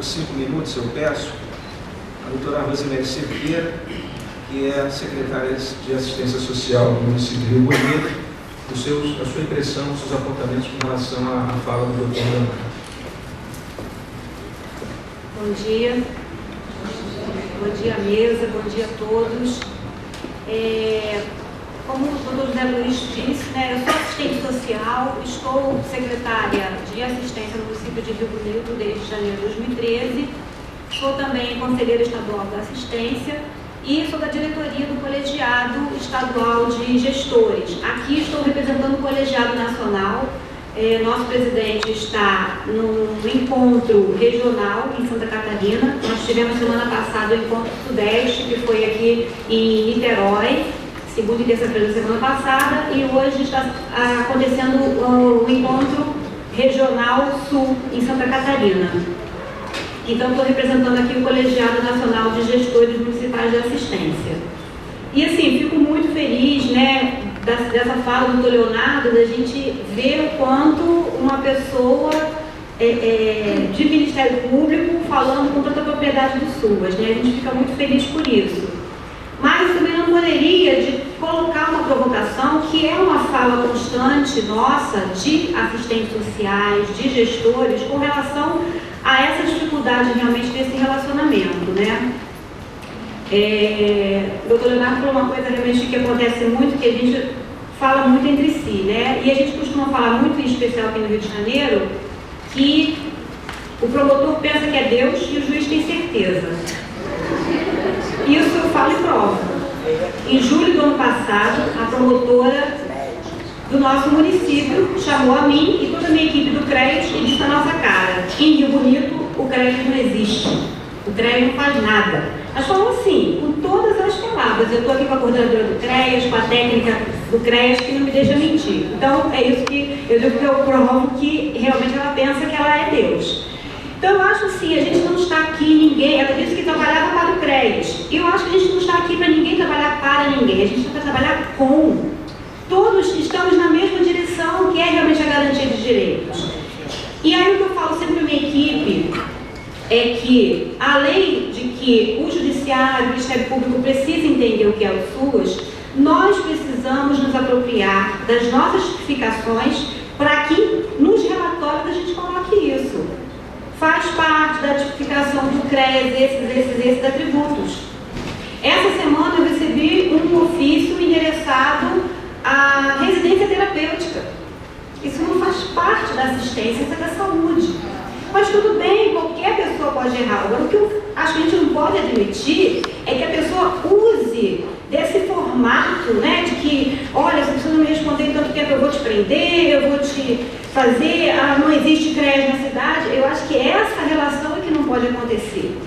5 minutos, eu peço, a doutora Rosemary Cerqueira, que é a secretária de Assistência Social do município de Rio Bonito, a sua impressão, os seus apontamentos com relação à fala do doutor Leonardo. Bom dia. Bom dia, mesa. Bom dia a todos. Como o doutor José Luiz disse, eu sou assistente social, estou secretária de assistência no município de Rio Bonito desde janeiro de 2013, sou também conselheira estadual da assistência e sou da diretoria do colegiado estadual de gestores. Aqui estou representando o colegiado nacional. Nosso presidente está no encontro regional em Santa Catarina. Nós tivemos semana passada o encontro Sudeste, que foi aqui em Niterói, segunda e terça-feira da semana passada, e hoje está acontecendo o encontro regional Sul em Santa Catarina. Então, estou representando aqui o Colegiado Nacional de Gestores Municipais de Assistência. E assim, fico muito feliz, dessa fala do Dr. Leonardo, da gente ver o quanto uma pessoa de Ministério Público falando com tanta propriedade do SUAS, A gente fica muito feliz por isso. Mas também não poderia de colocar uma provocação, que é uma fala constante nossa de assistentes sociais, de gestores, com relação a essa dificuldade realmente desse relacionamento, O doutor Leonardo falou uma coisa realmente que acontece muito, que a gente fala muito entre si, E a gente costuma falar muito, em especial aqui no Rio de Janeiro, que o promotor pensa que é Deus e o juiz tem certeza. Isso eu falo e provo. Em julho do ano passado, a promotora do nosso município chamou a mim e toda a minha equipe do CREAS e disse na nossa cara: em Rio Bonito, o CREAS não existe. O CREAS não faz nada. Mas falou assim, com todas as palavras. Eu estou aqui com a coordenadora do CREAS, com a técnica do CREAS, que não me deixa mentir. Então, é isso que eu digo, que eu provo que realmente ela pensa que ela é Deus. Então, eu acho assim, a gente não está aqui, ninguém, ela disse que trabalhava para o CREAS. E eu acho que a gente não está aqui para ninguém trabalhar para ninguém, a gente está para trabalhar com. Todos estamos na mesma direção, que é realmente a garantia de direitos. E aí o que eu falo sempre para a minha equipe é que, além de que o Judiciário, o Ministério Público precisa entender o que é o SUAS, nós precisamos nos apropriar das nossas tipificações para que nos relatórios a gente coloque isso. Faz parte da tipificação do CREAS, esses atributos. Essa semana eu recebi um ofício endereçado à residência terapêutica. Isso não faz parte da assistência, isso é da saúde. Mas tudo bem, qualquer pessoa pode errar. Agora, o que eu acho que a gente não pode admitir é que a pessoa use desse formato, de que, olha, se você não me responder em tanto tempo, eu vou te prender, eu vou te fazer, não existe CREAS na cidade. Eu acho que essa relação é que não pode acontecer.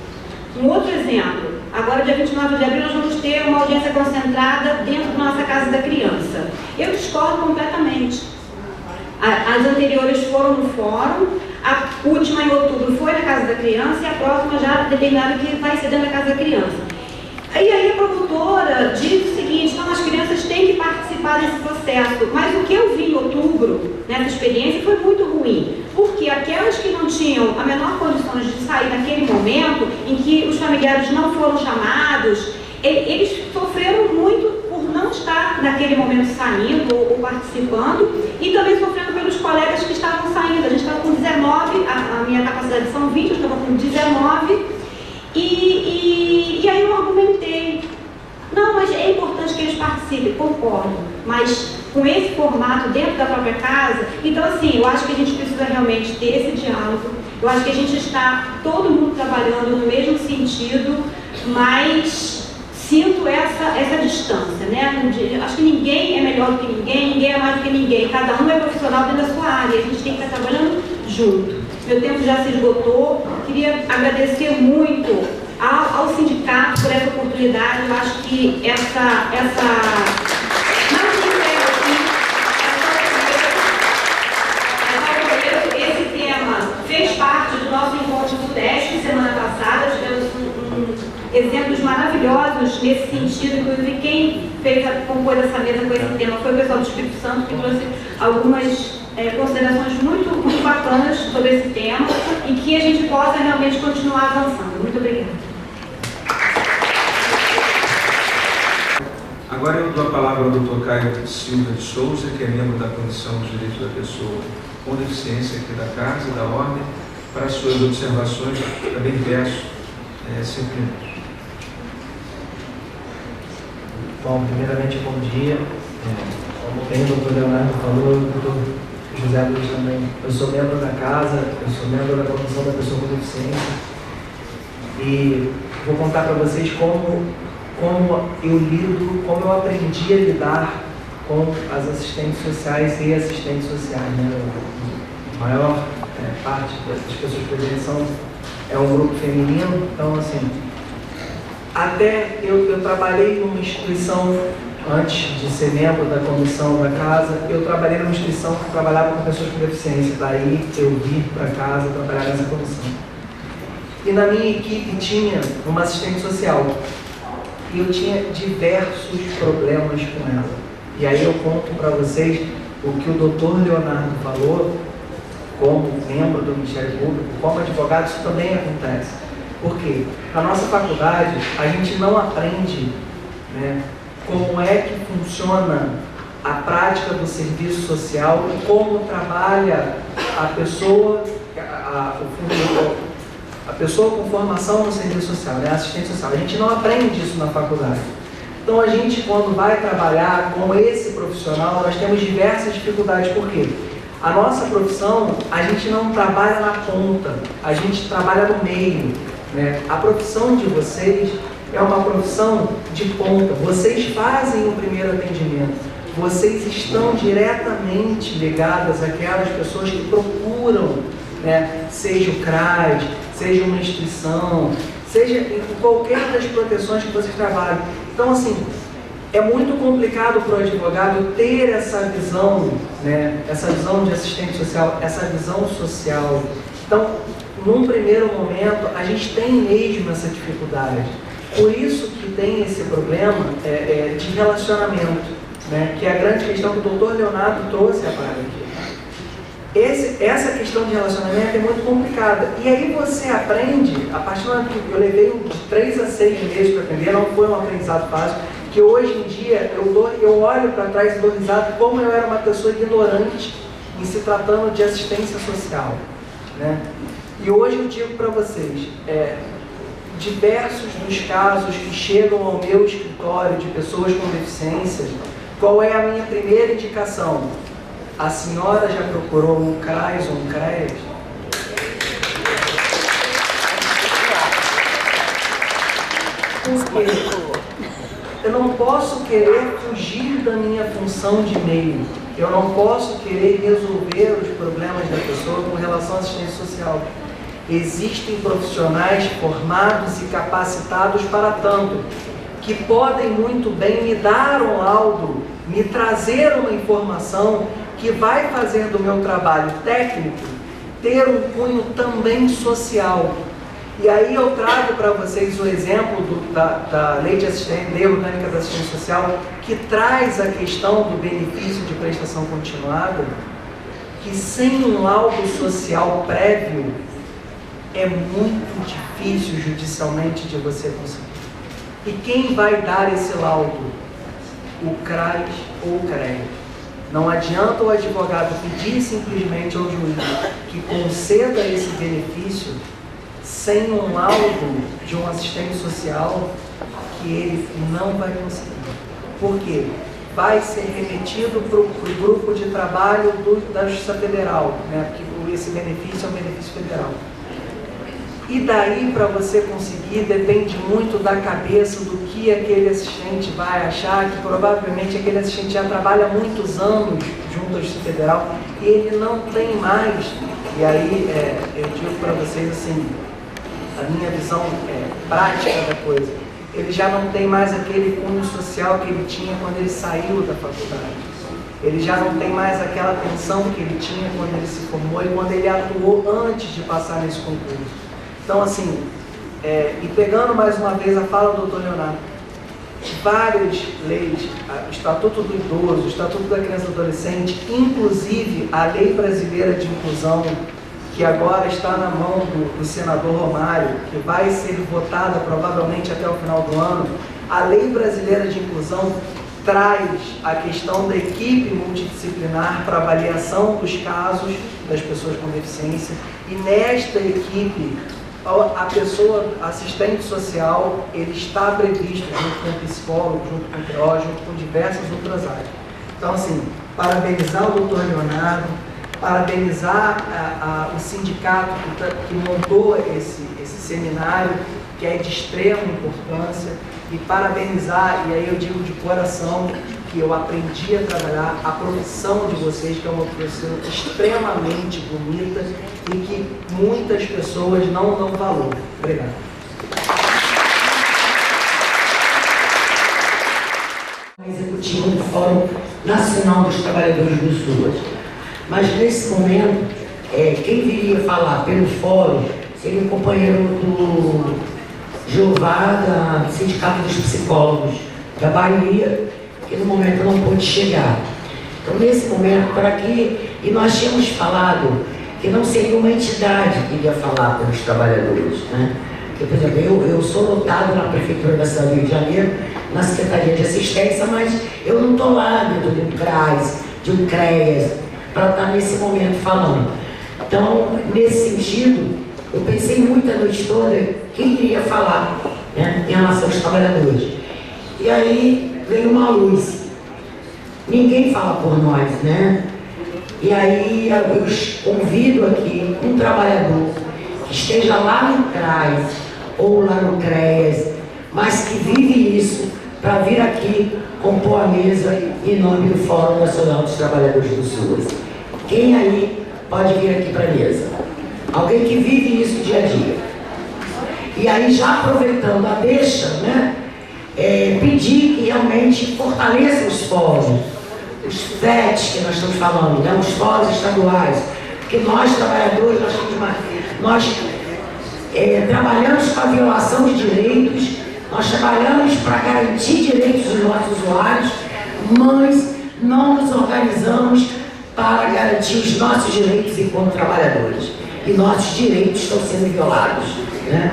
Um outro exemplo, agora dia 29 de abril nós vamos ter uma audiência concentrada dentro da nossa Casa da Criança. Eu discordo completamente. As anteriores foram no fórum, a última em outubro foi na Casa da Criança e a próxima já determinada que vai ser dentro da Casa da Criança. E aí a promotora diz o seguinte: não, as crianças têm que participar desse processo, mas o que eu vi em outubro, nessa experiência, foi muito ruim, porque aquelas que não tinham a menor condições de sair naquele momento, em que os familiares não foram chamados, eles sofreram muito por não estar naquele momento saindo ou participando, e também sofrendo pelos colegas que estavam saindo. A gente estava com 19, a minha capacidade são 20, eu estava com 19, e aí eu argumentei: não, mas é importante que eles participem, concordo, mas com esse formato dentro da própria casa. Então assim, eu acho que a gente precisa realmente ter esse diálogo. Eu acho que a gente está todo mundo trabalhando no mesmo sentido, mas sinto essa distância, acho que ninguém é melhor do que ninguém, ninguém é mais do que ninguém, cada um é profissional dentro da sua área, a gente tem que estar trabalhando junto. Meu tempo já se esgotou, queria agradecer muito ao sindicato por essa oportunidade. Eu acho que esse tema fez parte do nosso encontro Sudeste semana passada. Tivemos exemplos maravilhosos nesse sentido. Inclusive, quem compôs essa mesa com esse tema foi o pessoal do Espírito Santo, que trouxe algumas considerações muito bacanas sobre esse tema e que a gente possa realmente continuar avançando. Muito obrigada. Agora eu dou a palavra ao Dr. Caio Silva de Souza, que é membro da Comissão dos Direitos da Pessoa com Deficiência aqui da Casa, da Ordem, para as suas observações. Também peço 5 minutos. Bom, primeiramente, bom dia. Como bem o doutor Leonardo falou, o doutor José Luiz também. Eu sou membro da Casa, eu sou membro da Comissão da Pessoa com Deficiência e vou contar para vocês como eu lido, como eu aprendi a lidar com as assistentes sociais e assistentes sociais, né? A maior parte das pessoas presentes é um grupo feminino, então assim, até eu trabalhei numa instituição, antes de ser membro da comissão da Casa, eu trabalhei numa instituição que trabalhava com pessoas com deficiência, daí eu vim para casa trabalhar nessa comissão. E na minha equipe tinha uma assistente social, e eu tinha diversos problemas com ela. E aí eu conto para vocês o que o doutor Leonardo falou, como membro do Ministério Público, como advogado, isso também acontece. Porque na nossa faculdade a gente não aprende, né, como é que funciona a prática do serviço social e como trabalha a pessoa com formação no serviço social, né, assistente social. A gente não aprende isso na faculdade. Então a gente, quando vai trabalhar com esse profissional, nós temos diversas dificuldades. Por quê? A nossa profissão, a gente não trabalha na ponta, a gente trabalha no meio, né? A profissão de vocês é uma profissão de ponta. Vocês fazem o primeiro atendimento, vocês estão diretamente ligadas àquelas pessoas que procuram, né? Seja o CRAS, seja uma instituição, seja em qualquer das proteções que vocês trabalham. Então, assim, é muito complicado para o advogado ter essa visão, né? Essa visão de assistente social, essa visão social. Então, num primeiro momento, a gente tem mesmo essa dificuldade. Por isso que tem esse problema de relacionamento, né? Que é a grande questão que o doutor Leonardo trouxe a para aqui. Essa questão de relacionamento é muito complicada. E aí você aprende, a partir do momento que eu levei de 3 a 6 meses para aprender, não foi um aprendizado fácil, que hoje em dia eu olho para trás e dou risada como eu era uma pessoa ignorante em se tratando de assistência social, né? E hoje eu digo para vocês, diversos dos casos que chegam ao meu escritório de pessoas com deficiência, qual é a minha primeira indicação? A senhora já procurou um CRAS ou um CREAS? Por quê? Eu não posso querer fugir da minha função de meio. Eu não posso querer resolver os problemas da pessoa com relação à assistência social. Existem profissionais formados e capacitados para tanto, que podem muito bem me dar um laudo, me trazer uma informação que vai fazer do meu trabalho técnico ter um cunho também social. E aí eu trago para vocês o exemplo da Lei Orgânica da Assistência Social, que traz a questão do benefício de prestação continuada, que sem um laudo social prévio é muito difícil judicialmente de você conseguir. E quem vai dar esse laudo? O CRAS ou o CREAS. Não adianta o advogado pedir simplesmente ao juiz que conceda esse benefício sem um laudo de um assistente social, que ele não vai conseguir. Por quê? Vai ser remetido para o grupo de trabalho da Justiça Federal, né? Porque esse benefício é um benefício federal. E daí, para você conseguir, depende muito da cabeça do que aquele assistente vai achar, que provavelmente aquele assistente já trabalha há muitos anos junto à Justiça Federal e ele não tem mais. E aí, eu digo para vocês assim, a minha visão prática da coisa, ele já não tem mais aquele cunho social que ele tinha quando ele saiu da faculdade. Ele já não tem mais aquela atenção que ele tinha quando ele se formou e quando ele atuou antes de passar nesse concurso. Então, assim, e pegando mais uma vez a fala do Dr. Leonardo, várias leis, o Estatuto do Idoso, o Estatuto da Criança e do Adolescente, inclusive a Lei Brasileira de Inclusão, que agora está na mão do senador Romário, que vai ser votada provavelmente até o final do ano. A Lei Brasileira de Inclusão traz a questão da equipe multidisciplinar para avaliação dos casos das pessoas com deficiência, e nesta equipe a pessoa assistente social, ele está previsto junto com o psicólogo, junto com o TO, junto com diversas outras áreas. Então, assim, parabenizar o doutor Leonardo, parabenizar o sindicato que montou esse seminário, que é de extrema importância, e parabenizar, e aí eu digo de coração, que eu aprendi a trabalhar a profissão de vocês, que é uma profissão extremamente bonita e que muitas pessoas não dão valor. Obrigado. Executivo do Fórum Nacional dos Trabalhadores do SUAS. Mas nesse momento, quem viria falar pelo fórum seria o companheiro do Jeová, do Sindicato dos Psicólogos da Bahia, que no momento não pôde chegar. Então, nesse momento, para aqui, e nós tínhamos falado que não seria uma entidade que iria falar pelos trabalhadores, né? Porque, por exemplo, eu sou notado na Prefeitura da cidade do Rio de Janeiro, na Secretaria de Assistência, mas eu não estou lá dentro de um CRAS, de um CREAS, para estar nesse momento falando. Então, nesse sentido, eu pensei muito a noite toda quem iria falar, né, em relação aos trabalhadores. E aí veio uma luz. Ninguém fala por nós, né? E aí eu convido aqui um trabalhador que esteja lá no CRAS ou lá no CREAS, mas que vive isso, para vir aqui compor a mesa em nome do Fórum Nacional dos Trabalhadores do SUAS. Quem aí pode vir aqui para a mesa? Alguém que vive isso dia a dia. E aí, já aproveitando a deixa, né, pedir que realmente fortaleça os fóruns, os FETs que nós estamos falando, né, os fóruns estaduais, porque nós, trabalhadores, nós trabalhamos com a violação de direitos, nós trabalhamos para garantir direitos dos nossos usuários, mas não nos organizamos para garantir os nossos direitos enquanto trabalhadores. E nossos direitos estão sendo violados, né?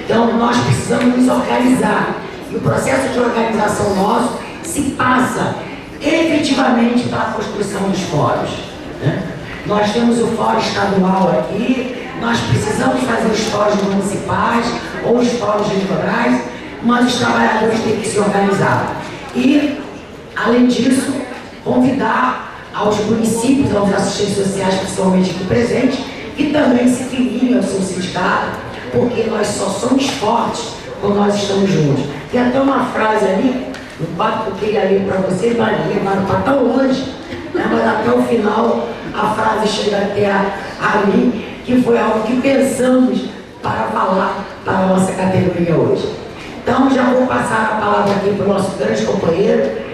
Então, nós precisamos nos organizar. E o processo de organização nosso se passa efetivamente pela construção dos fóruns, né? Nós temos o fórum estadual aqui, nós precisamos fazer os fóruns municipais ou os fóruns eleitorais, mas os trabalhadores têm que se organizar. E, além disso, convidar aos municípios, aos assistentes sociais, principalmente aqui presentes, que também se filiem ao seu sindicato, porque nós só somos fortes quando nós estamos juntos. Tem até uma frase ali, no quadro que eu queria ler para vocês, mas levaram para tão longe, né? Mas até o final a frase chega até a mim, que foi algo que pensamos para falar para a nossa categoria hoje. Então, já vou passar a palavra aqui para o nosso grande companheiro.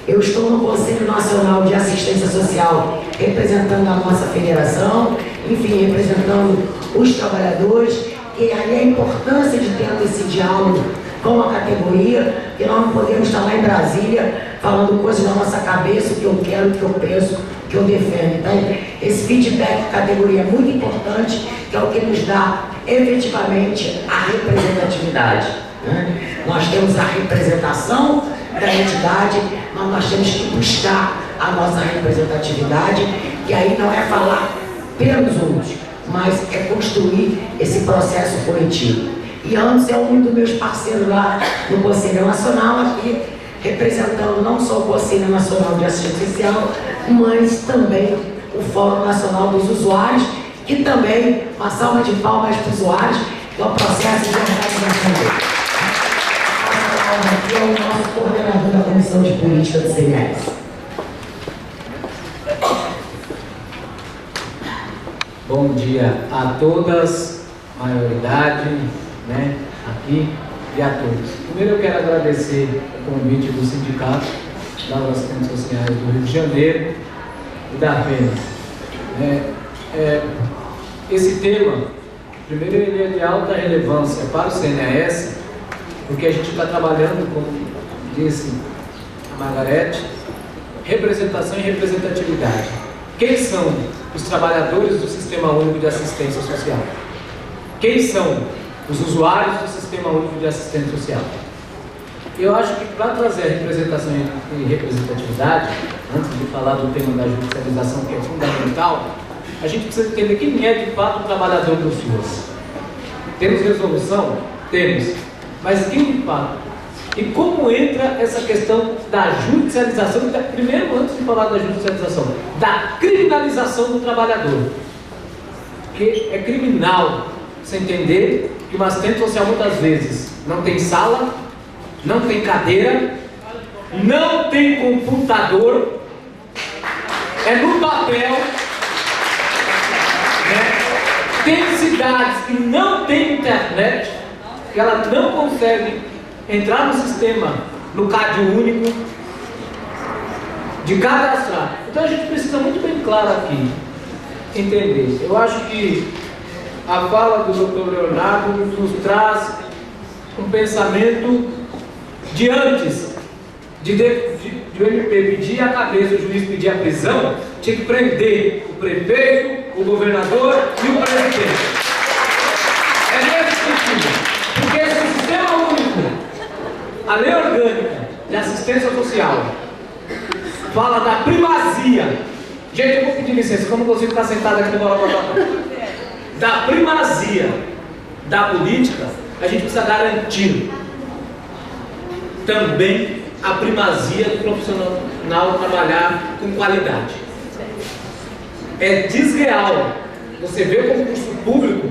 Eu estou no Conselho Nacional de Assistência Social, representando a nossa federação, enfim, representando os trabalhadores, e aí a importância de ter esse diálogo com a categoria, que nós não podemos estar lá em Brasília falando coisas da nossa cabeça, o que eu quero, o que eu penso, o que eu defendo. Então, esse feedback da categoria é muito importante, que é o que nos dá efetivamente a representatividade, né? Nós temos a representação da entidade, mas nós temos que buscar a nossa representatividade, e aí não é falar pelos outros, mas é construir esse processo coletivo. E antes é um dos meus parceiros lá no Conselho Nacional, aqui representando não só o Conselho Nacional de Assistência Social, mas também o Fórum Nacional dos Usuários, que também, uma salva de palmas para os usuários, que é o processo de organização dele. Aqui é o nosso coordenador da Comissão de Política do CNS. Bom dia a todas, maioridade, né, aqui e a todos. Primeiro eu quero agradecer o convite do Sindicato das Assistentes Sociais do Rio de Janeiro e da FENAS. Esse tema, primeiro, ele é de alta relevância para o CNAS, porque a gente está trabalhando, como disse a Margarete, representação e representatividade. Quem são os trabalhadores do Sistema Único de Assistência Social? Quem são os usuários do Sistema Único de Assistência Social? Eu acho que para trazer a representação e representatividade, antes de falar do tema da judicialização, que é fundamental, a gente precisa entender quem é de fato o trabalhador do SUAS. Temos resolução? Temos. Mas quem de fato? E como entra essa questão da judicialização, primeiro, antes de falar da judicialização, da criminalização do trabalhador. Porque é criminal você entender que uma assistente social muitas vezes não tem sala, não tem cadeira, não tem computador, é no papel, né? Tem cidades que não tem internet, que ela não consegue entrar no sistema, no CAD único, de cadastrar. Então a gente precisa muito bem claro aqui, entender. Eu acho que a fala do Dr. Leonardo nos traz um pensamento de antes de o MP pedir a cabeça, o juiz pedir a prisão, tinha que prender o prefeito, o governador e o presidente. É nesse sentido. Porque esse sistema único, a lei orgânica de assistência social, fala da primazia. Gente, eu vou pedir licença, como você está sentado aqui no Guarapari, da primazia da política, a gente precisa garantir também a primazia do profissional trabalhar com qualidade. É desreal você vê o concurso público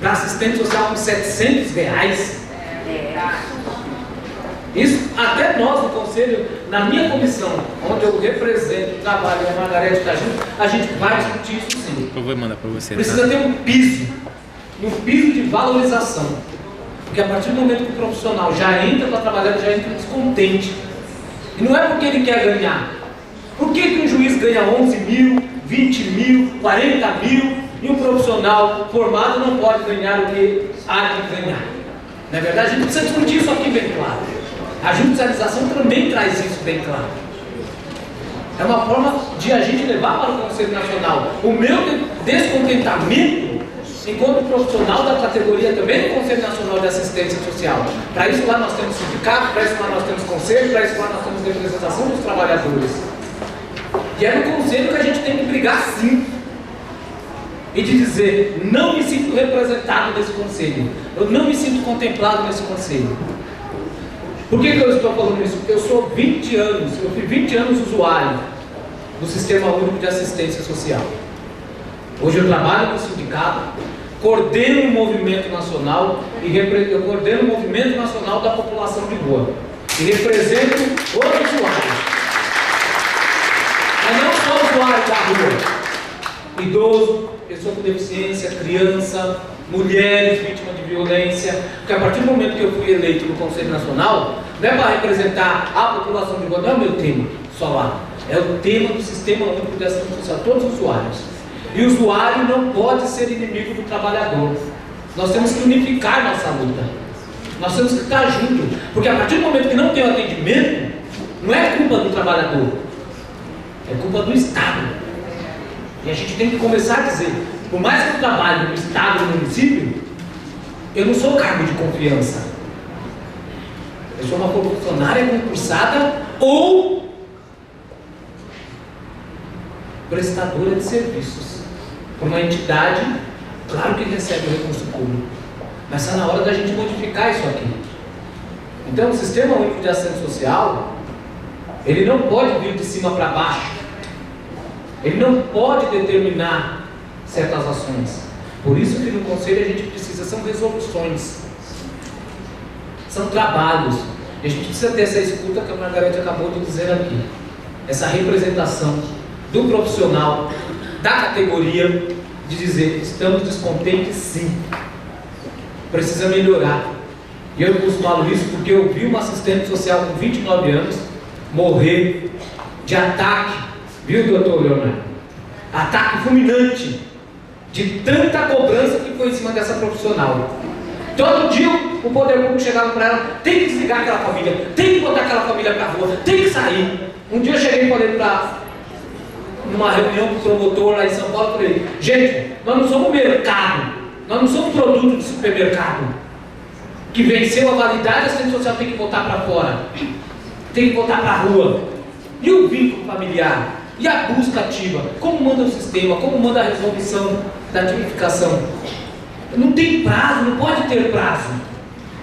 para assistente social com R$700. Isso até nós do Conselho, na minha comissão, onde eu represento o trabalho e a Margarete está junto, a gente vai discutir isso sim. Eu vou mandar para você. Precisa ter um piso de valorização. Porque a partir do momento que o profissional já entra para trabalhar, ele já entra descontente. E não é porque ele quer ganhar. Por que um juiz ganha 11 mil, 20 mil, 40 mil e um profissional formado não pode ganhar o que há de ganhar? Na verdade, a gente precisa discutir isso aqui bem claro. A judicialização também traz isso bem claro. É uma forma de a gente levar para o Conselho Nacional o meu descontentamento enquanto profissional da categoria também do Conselho Nacional de Assistência Social. Para isso lá nós temos sindicato, para isso lá nós temos conselho, para isso lá nós temos representação dos trabalhadores. E é no conselho que a gente tem que brigar sim. E de dizer, não me sinto representado nesse conselho. Eu não me sinto contemplado nesse conselho. Por que eu estou falando isso? Porque eu sou 20 anos, eu fui 20 anos usuário do Sistema Único de Assistência Social. Hoje eu trabalho no sindicato, coordeno o movimento nacional eu coordeno o movimento nacional da população de rua e represento os usuários. Mas não só o usuário da rua, idoso, pessoa com deficiência, criança, mulheres vítimas de violência, porque a partir do momento que eu fui eleito no Conselho Nacional, não é para representar a população de rua, não é o meu tema só lá, é o tema do Sistema Único de Assistência Social, todos os usuários. E o usuário não pode ser inimigo do trabalhador. Nós temos que unificar nossa luta. Nós temos que estar juntos. Porque a partir do momento que não tem o atendimento, não é culpa do trabalhador, é culpa do Estado. E a gente tem que começar a dizer, por mais que eu trabalhe no Estado, no município, eu não sou cargo de confiança. Eu sou uma funcionária concursada ou prestadora de serviços. Uma entidade, claro que recebe o recurso público, mas está na hora da gente modificar isso aqui. Então o Sistema Único de Assistência Social, ele não pode vir de cima para baixo, ele não pode determinar certas ações. Por isso que no Conselho a gente precisa, são resoluções, são trabalhos, e a gente precisa ter essa escuta que a Margarete acabou de dizer aqui, essa representação do profissional, da categoria, de dizer, estamos descontentes sim, precisa melhorar. E eu falo isso porque eu vi uma assistente social com 29 anos morrer de ataque, viu, doutor Leonardo? Ataque fulminante, de tanta cobrança que foi em cima dessa profissional. Todo dia o poder público chegava para ela, tem que desligar aquela família, tem que botar aquela família para a rua, tem que sair. Um dia eu cheguei e falei numa reunião com o promotor lá em São Paulo, falei, gente, nós não somos mercado, nós não somos produto de supermercado, que venceu a validade, a assistente social tem que voltar para fora, tem que voltar para a rua. E o vínculo familiar? E a busca ativa? Como manda o sistema? Como manda a resolução da tipificação? Não tem prazo, não pode ter prazo.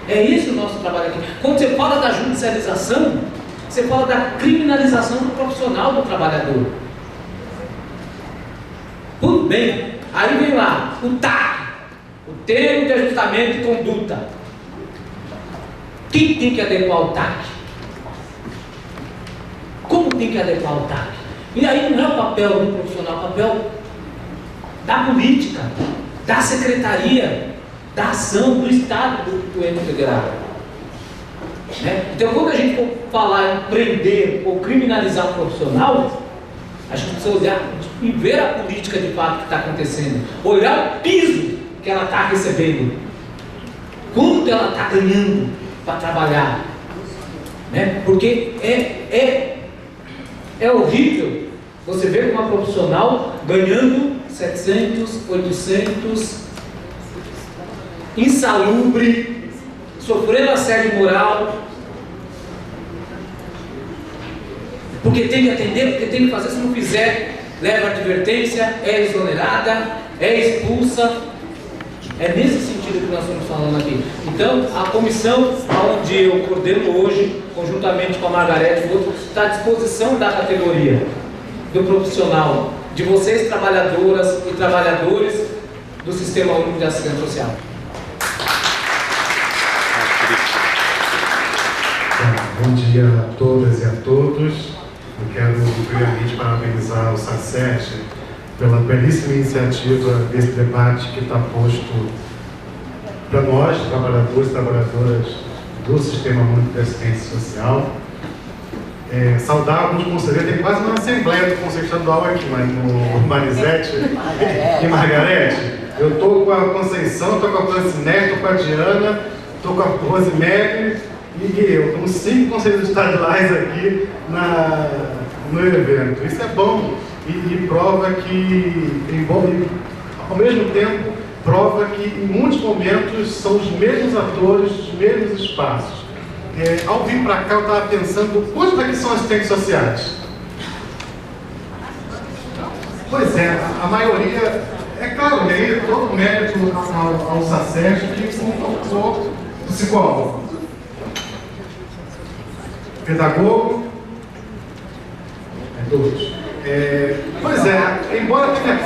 É esse o nosso trabalho aqui. Quando você fala da judicialização, você fala da criminalização do profissional do trabalhador. Tudo bem. Aí vem lá, o TAC, o termo de ajustamento e conduta. Quem tem que adequar o TAC? Como tem que adequar o TAC? E aí não é o papel do profissional, é o papel da política, da secretaria, da ação do Estado do ente federal. Né? Então, quando a gente for falar em prender ou criminalizar o profissional, a gente precisa olhar e ver a política de fato que está acontecendo, olhar o piso que ela está recebendo, quanto ela está ganhando para trabalhar, né? Porque é horrível você ver uma profissional ganhando 700, 800, insalubre, sofrendo assédio moral, porque tem que atender, porque tem que fazer, se não fizer, leva advertência, é exonerada, é expulsa. É nesse sentido que nós estamos falando aqui. Então, a comissão, onde eu coordeno hoje, conjuntamente com a Margarete e outros, está à disposição da categoria, do profissional, de vocês, trabalhadoras e trabalhadores do Sistema Único de Assistência Social. Bom dia a todas e a todos. Eu quero primeiramente parabenizar o SACET pela belíssima iniciativa desse debate que está posto para nós, trabalhadores e trabalhadoras do Sistema Único de Assistência Social. Saudar alguns conselheiros, tem quase uma assembleia do Conselho Estadual aqui, mas no Marisete e Margarete. Eu estou com a Conceição, estou com a Francinete, estou com a Diana, estou com a Rosemary e eu. Estamos 5 conselheiros estaduais aqui no evento. Isso é bom e prova que, ao mesmo tempo, prova que em muitos momentos são os mesmos atores, os mesmos espaços. Ao vir para cá, eu estava pensando, quantos daqui são assistentes sociais? Pois é, a maioria, é claro, aí todo o mérito ao SACET que colocou psicólogo, pedagogo, todos. Pois é, embora tenha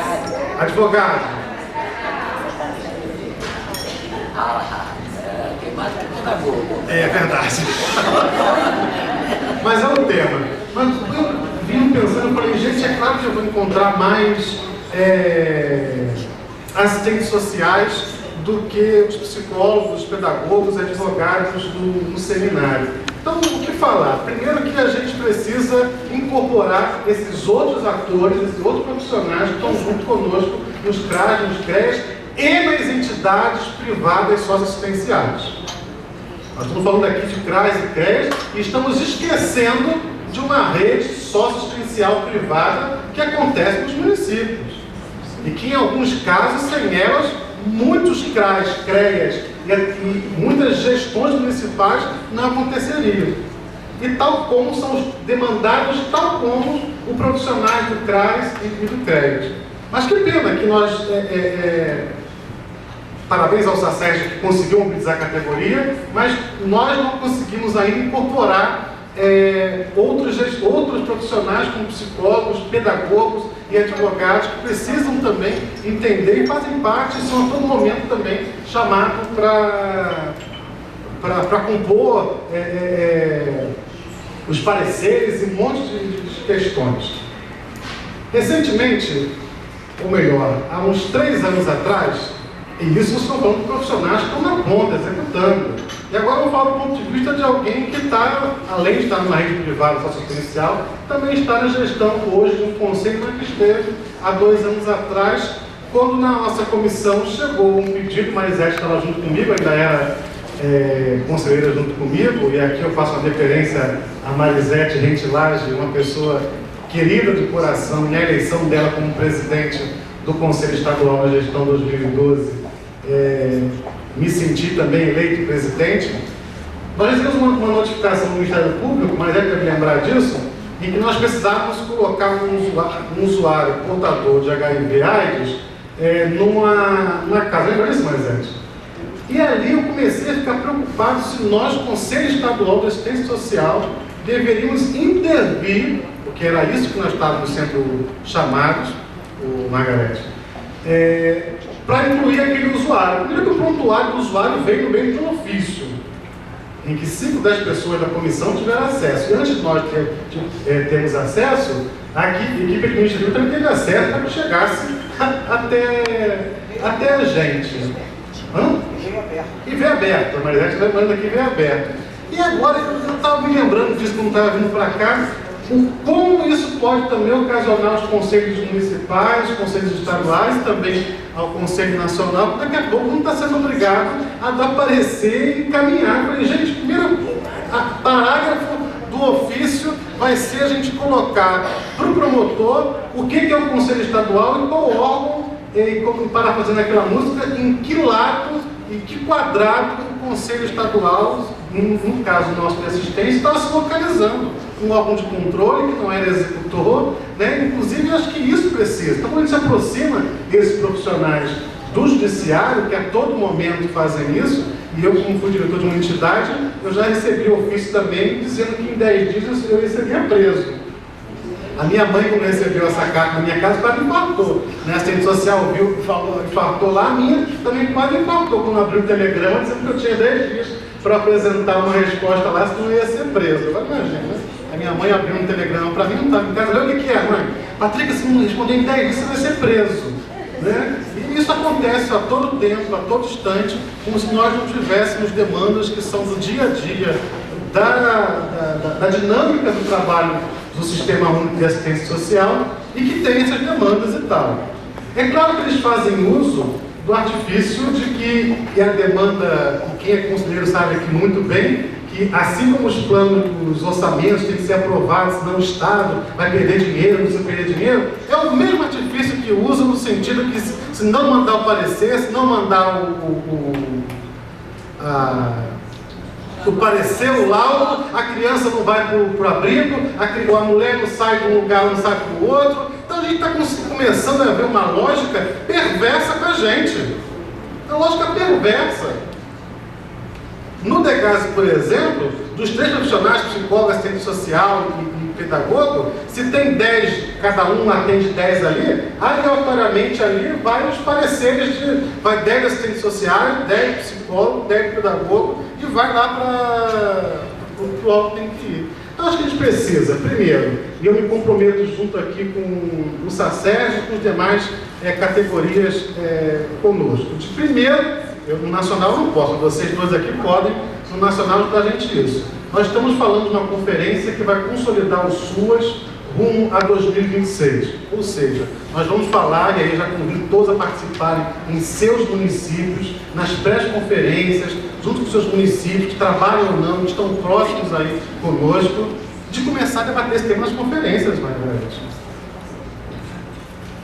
advogado, é verdade. Mas é um tema. Mas eu vim pensando, eu falei, gente, é claro que eu vou encontrar mais assistentes sociais do que os psicólogos, os pedagogos, advogados no seminário. Então, o que falar? Primeiro que a gente precisa incorporar esses outros atores, esses outros profissionais que estão junto conosco nos CRAS, nos CREAS e nas entidades privadas socioassistenciais. Nós estamos falando aqui de CRAS e CREAS e estamos esquecendo de uma rede socioassistencial privada que acontece nos municípios. E que, em alguns casos, sem elas, muitos CRAS, CREAS e muitas gestões municipais não aconteceriam. E tal como são demandados, tal como os profissionais do CRAS e do CREAS. Mas que pena que nós... Parabéns ao SACET que conseguiu mobilizar a categoria, mas nós não conseguimos ainda incorporar outros profissionais como psicólogos, pedagogos e advogados que precisam também entender e fazem parte, são a todo momento também chamados para compor os pareceres e um monte de questões. Recentemente, ou melhor, há uns 3 anos atrás, e isso vocês estão falando de profissionais que estão na ponta, executando. E agora eu falo do ponto de vista de alguém que está, além de estar numa rede privada socioassistencial, também está na gestão hoje de um conselho, mas que esteve há 2 anos atrás, quando na nossa comissão chegou um pedido, Marisete estava junto comigo, ainda era conselheira junto comigo, e aqui eu faço uma referência a Marisete Rentilage, uma pessoa querida de coração, e na eleição dela como presidente do Conselho Estadual na gestão 2012, me senti também eleito presidente. Nós recebemos uma notificação do Ministério Público, mas deve lembrar disso, em que nós precisávamos colocar um usuário portador de HIV/AIDS numa casa. Lembra disso, Marisete? E ali eu comecei a ficar preocupado se nós, Conselho Estadual de Assistência Social, deveríamos intervir, porque era isso que nós estávamos sendo chamados, o Margarete, para incluir aquele usuário. Primeiro que o prontuário do usuário veio no meio de um ofício, em que 5 das pessoas da comissão tiveram acesso. E antes de nós termos acesso, a equipe administrativa também teve acesso para que chegasse até a gente. E veio aberto, a Marisete está lembrando aqui, veio aberto. E agora eu estava me lembrando disso quando estava vindo para cá, como isso pode também ocasionar os conselhos municipais, os conselhos estaduais e também ao Conselho Nacional, porque daqui a pouco não está sendo obrigado a dar parecer e encaminhar. Eu falei, gente, primeiro parágrafo do ofício vai ser a gente colocar para o promotor o que é o Conselho Estadual e qual órgão, como parafraseando aquela música, em que lado e que quadrado o Conselho Estadual, no caso nosso de assistência, estava se localizando. Um órgão de controle que não era executor, né? Inclusive eu acho que isso precisa. Então quando a gente se aproxima desses profissionais do judiciário, que a todo momento fazem isso, e eu como fui diretor de uma entidade, eu já recebi ofício também dizendo que em 10 dias eu seria preso. A minha mãe, quando recebeu essa carta na minha casa, quase infartou. A assistente social viu, falou, infartou lá, a minha também quase infartou quando abriu o telegrama dizendo que eu tinha 10 dias para apresentar uma resposta lá, senão eu ia ser preso. Eu falei, imagina, né? A minha mãe abriu um telegrama para mim, não estava em casa. Eu falei, o que é, mãe? Patrick, se não responder em 10 dias, você vai ser preso. Né? E isso acontece a todo tempo, a todo instante, como se nós não tivéssemos demandas que são do dia a dia, da dinâmica do trabalho do Sistema Único de Assistência Social e que tem essas demandas e tal. É claro que eles fazem uso do artifício de que a demanda, quem é conselheiro sabe aqui muito bem, que assim como os planos, os orçamentos têm que ser aprovados, senão o Estado vai perder dinheiro, não se perder dinheiro, é o mesmo artifício que usam no sentido que se não mandar o parecer, se não mandar o parecer, o laudo, a criança não vai para o abrigo, a mulher não sai de um lugar, não sai para o outro. Então a gente está começando a ver uma lógica perversa com a gente. Uma lógica perversa. No DEGASE, por exemplo, dos 3 profissionais, psicólogo, assistente social e pedagogo, se tem 10, cada um atende 10 ali, aleatoriamente ali vai os pareceres vai 10 assistentes sociais, 10 psicólogos, 10 pedagogos e vai lá para o órgão que tem que ir. Então acho que a gente precisa, primeiro, e eu me comprometo junto aqui com o SACERJ e com as demais categorias conosco. De primeiro, eu no Nacional não posso, vocês dois aqui podem, no Nacional está a gente isso. Nós estamos falando de uma conferência que vai consolidar o SUAS rumo a 2026. Ou seja, nós vamos falar, e aí já convido todos a participarem em seus municípios, nas pré-conferências, junto com seus municípios, que trabalham ou não, que estão próximos aí conosco, de começar a debater esse tema nas conferências, Margarete.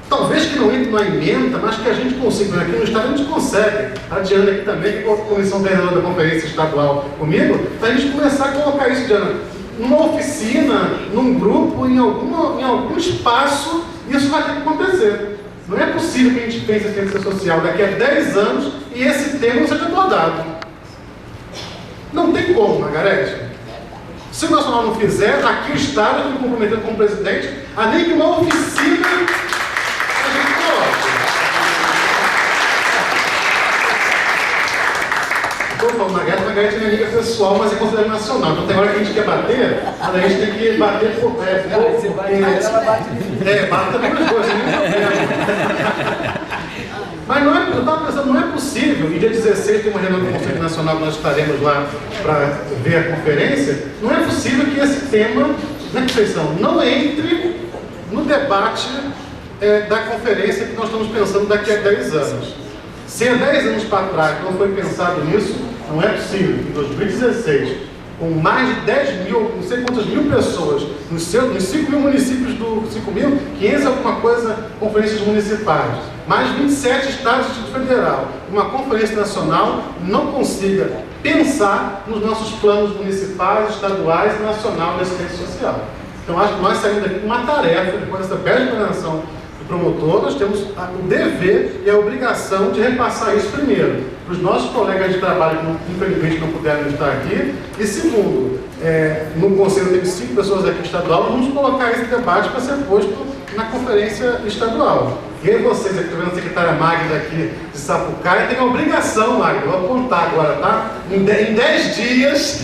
Talvez que não entre numa emenda, mas que a gente consiga, aqui no Estado a gente consegue, a Diana aqui também, que é a comissão vereadora da Conferência Estadual comigo, para a gente começar a colocar isso, Diana, numa oficina, num grupo, em algum espaço, isso vai ter que acontecer. Não é possível que a gente pense em assistência social daqui a 10 anos e esse tema não seja abordado. Não tem como, Margarete. Se o Nacional não fizer, aqui o Estado, eu estou comprometendo como presidente, a nem que uma oficina a gente coloque. Estou falando Margarete é minha amiga pessoal, mas é considerado nacional. Então tem hora que a gente quer bater, mas a gente tem que bater por perto. Bate também as coisas, né? Mas não é, eu estava pensando, não é possível, e dia 16 tem uma reunião do Conselho Nacional que nós estaremos lá para ver a conferência, não é possível que esse tema, na Conceição, não entre no debate da conferência que nós estamos pensando daqui a 10 anos. Se há 10 anos para trás não foi pensado nisso, Não é possível que em 2016, com mais de 10 mil, não sei quantas mil pessoas, nos 5 mil municípios do 5.500 alguma coisa, conferências municipais, mais 27 estados do Distrito Federal, uma conferência nacional não consiga pensar nos nossos planos municipais, estaduais e nacional de assistência social. Então, acho que nós saímos daqui com uma tarefa, depois dessa bela explanação do promotor, nós temos o dever e a obrigação de repassar isso primeiro para os nossos colegas de trabalho que infelizmente não puderam estar aqui, e segundo, no Conselho tem 5 pessoas aqui estadual, vamos colocar esse debate para ser posto na conferência estadual. E aí vocês aqui, vendo a secretária Magda aqui de Sapucaia, tem a obrigação, Magda, vou apontar agora, tá? Em 10 dias,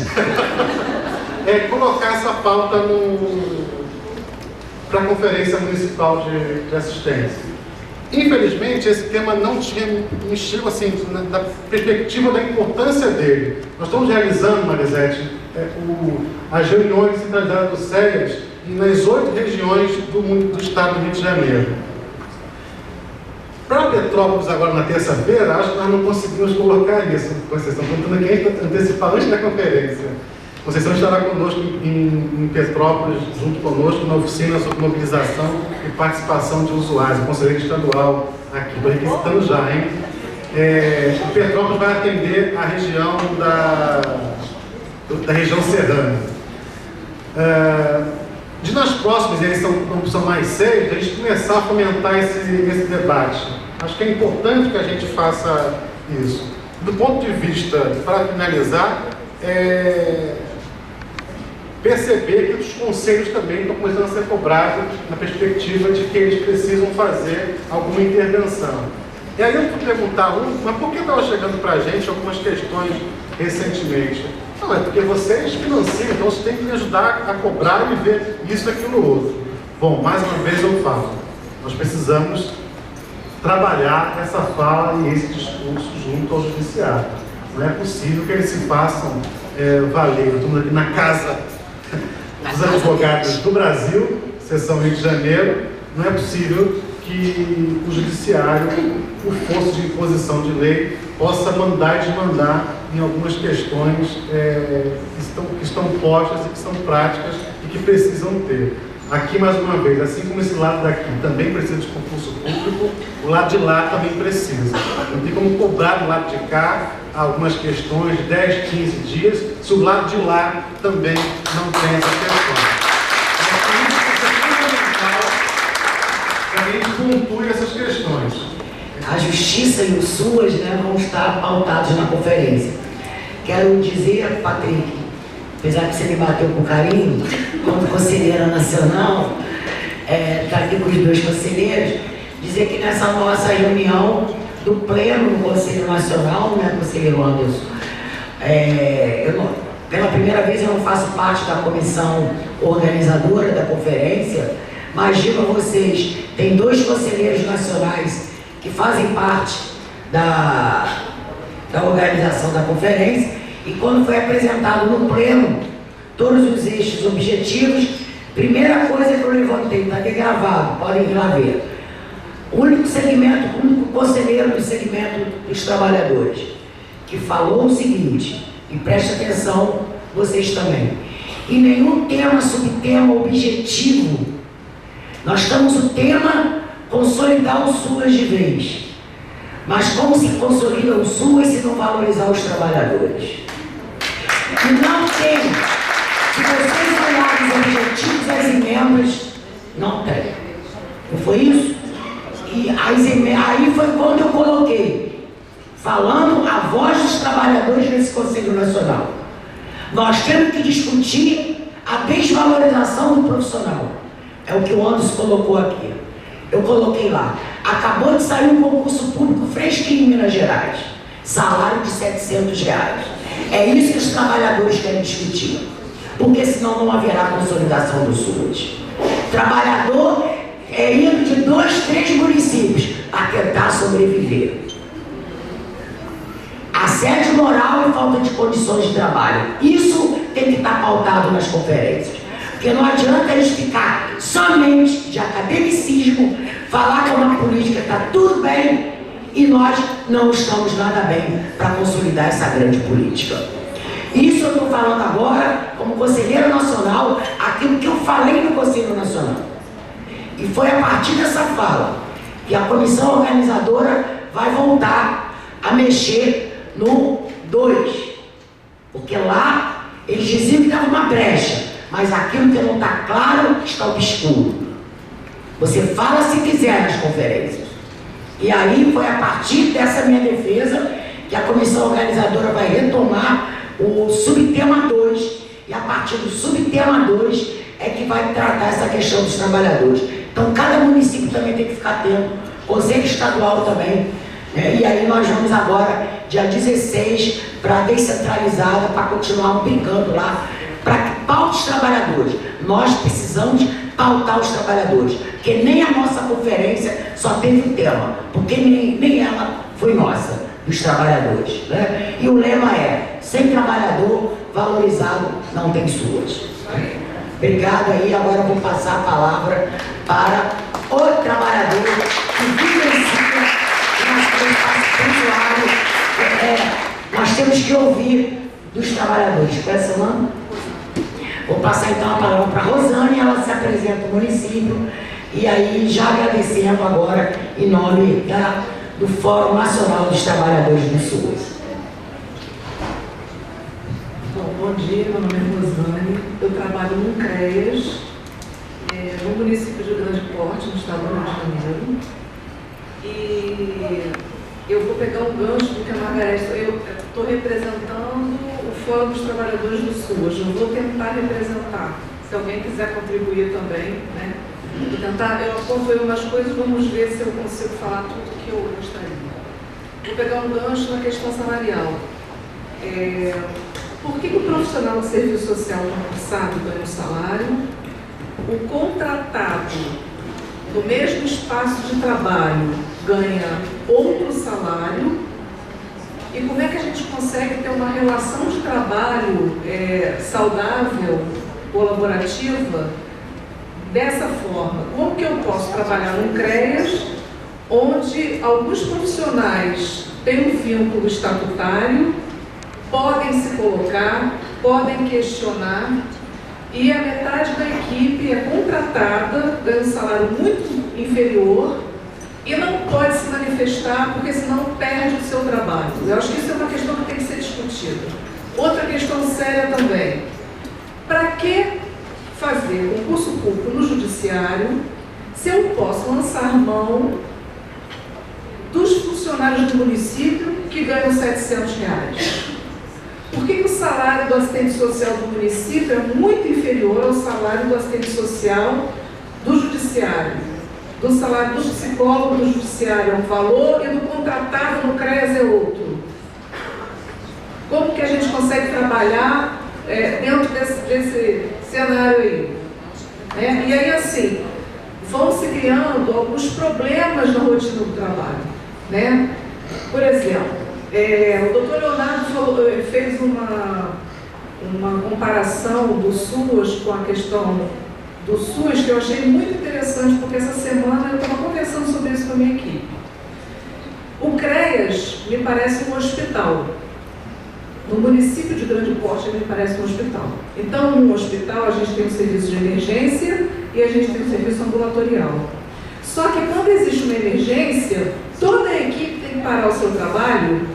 colocar essa pauta para a Conferência Municipal de Assistência. Infelizmente, esse tema não tinha mexido assim, da perspectiva da importância dele. Nós estamos realizando, Marisete, as reuniões centralizadas do SEAS nas 8 regiões do estado do Rio de Janeiro. Para Petrópolis, agora na terça-feira, acho que nós não conseguimos colocar isso. Conceição, estou tentando aqui antecipar antes da conferência. Conceição estará conosco em Petrópolis, junto conosco, na oficina sobre mobilização e participação de usuários, o conselheiro estadual aqui. Estou requisitando já, hein? O Petrópolis vai atender a região da região serrana. De nós próximos, e aí são mais 6, a gente começar a fomentar esse debate. Acho que é importante que a gente faça isso. Do ponto de vista, para finalizar, perceber que os conselhos também estão começando a ser cobrados na perspectiva de que eles precisam fazer alguma intervenção. E aí eu vou perguntar, mas por que estava chegando para a gente algumas questões recentemente? Não, é porque vocês financiam, então vocês têm que me ajudar a cobrar e ver isso, aquilo, outro. Bom, mais uma vez eu falo, nós precisamos trabalhar essa fala e esse discurso junto ao judiciário. Não é possível que eles se façam valer. Estamos aqui na Casa dos Advogados do Brasil, seção Rio de Janeiro. Não é possível que o judiciário, por força de imposição de lei, possa mandar e desmandar em algumas questões que estão postas e que são práticas e que precisam ter. Aqui, mais uma vez, assim como esse lado daqui também precisa de concurso público, o lado de lá também precisa. Não tem como cobrar do lado de cá algumas questões de 10, 15 dias, se o lado de lá também não tem essa questão. É fundamental que a gente pontue essas questões. A Justiça e o SUAS, vão estar pautados na conferência. Quero dizer, Patrick, apesar que você me bateu com carinho, como conselheira nacional, está aqui com os 2 conselheiros, dizer que nessa nossa reunião do Pleno do Conselho Nacional, conselheiro Anderson, pela primeira vez eu não faço parte da comissão organizadora da conferência, mas digo a vocês, tem 2 conselheiros nacionais que fazem parte da organização da conferência, e quando foi apresentado no Pleno todos os eixos objetivos, primeira coisa que eu levantei, está aqui gravado, podem ir lá ver. O único conselheiro do segmento dos trabalhadores, que falou o seguinte, e preste atenção, vocês também, e nenhum tema, subtema, objetivo, nós estamos o tema consolidar o SUAS de vez, mas como se consolida o SUAS se não valorizar os trabalhadores? E não tem, se vocês olharem os objetivos, as emendas, não tem. Não foi isso? E aí foi quando eu coloquei, falando a voz dos trabalhadores nesse Conselho Nacional. Nós temos que discutir a desvalorização do profissional. É o que o Anderson colocou aqui. Eu coloquei lá. Acabou de sair um concurso público fresquinho em Minas Gerais. Salário de R$700. É isso que os trabalhadores querem discutir. Porque senão não haverá consolidação do SUAS. Trabalhador indo de 2, 3 municípios a tentar sobreviver. Assédio moral e falta de condições de trabalho. Isso tem que estar pautado nas conferências. Porque não adianta eles ficar somente de academicismo, falar que é uma política está tudo bem e nós não estamos nada bem para consolidar essa grande política. Isso eu estou falando agora, como conselheira nacional, aquilo que eu falei no Conselho Nacional. E foi a partir dessa fala que a comissão organizadora vai voltar a mexer no 2. Porque lá eles diziam que dava uma brecha, mas aquilo que não está claro está obscuro. Você fala se quiser nas conferências. E aí foi a partir dessa minha defesa que a comissão organizadora vai retomar o subtema 2, e a partir do subtema 2 é que vai tratar essa questão dos trabalhadores. Então cada município também tem que ficar atento, conselho estadual também, né? E aí nós vamos agora, dia 16, para a descentralizada, para continuar brincando lá, para que paute os trabalhadores. Nós precisamos pautar os trabalhadores, porque nem a nossa conferência só teve um tema, porque nem ela foi nossa, dos trabalhadores, né? E o lema é: sem trabalhador valorizado não tem suas. Obrigado aí, agora eu vou passar a palavra para o trabalhador que vivencia o nós temos que ouvir dos trabalhadores. Qual é seu nome? Vou passar então a palavra para a Rosane, ela se apresenta no município, e aí já agradecendo agora em nome do Fórum Nacional dos Trabalhadores do SUAS. Bom dia, meu nome é Rosane, eu trabalho no CREAS, no município de Grande Porte, no estado do Rio de Janeiro, e eu vou pegar um gancho do que a Margareth, eu estou representando o Fórum dos Trabalhadores do SUAS, eu vou tentar representar, se alguém quiser contribuir também, né? Vou tentar, eu acompanho umas coisas, vamos ver se eu consigo falar tudo que eu gostaria. Vou pegar um gancho na questão salarial. Por que o profissional de serviço social concursado ganha um salário, o contratado no mesmo espaço de trabalho ganha outro salário, e como é que a gente consegue ter uma relação de trabalho saudável, colaborativa, dessa forma? Como que eu posso trabalhar num CREAS, onde alguns profissionais têm um vínculo estatutário, podem se colocar, podem questionar, e a metade da equipe é contratada, ganha um salário muito inferior, e não pode se manifestar, porque senão perde o seu trabalho. Eu acho que isso é uma questão que tem que ser discutida. Outra questão séria também: para que fazer concurso público no judiciário se eu posso lançar mão dos funcionários do município que ganham R$700? Por que o salário do assistente social do município é muito inferior ao salário do assistente social do judiciário? Do salário do psicólogo do judiciário é um valor e do contratado no CREAS é outro. Como que a gente consegue trabalhar dentro desse cenário aí? E aí, assim, vão se criando alguns problemas na rotina do trabalho, né? Por exemplo, o doutor Leonardo fez uma comparação do SUAS com a questão do SUS, que eu achei muito interessante, porque essa semana eu estava conversando sobre isso com a minha equipe. O CREAS me parece um hospital. No município de Grande Porte me parece um hospital. Então, no hospital a gente tem um serviço de emergência e a gente tem um serviço ambulatorial. Só que quando existe uma emergência, toda a equipe tem que parar o seu trabalho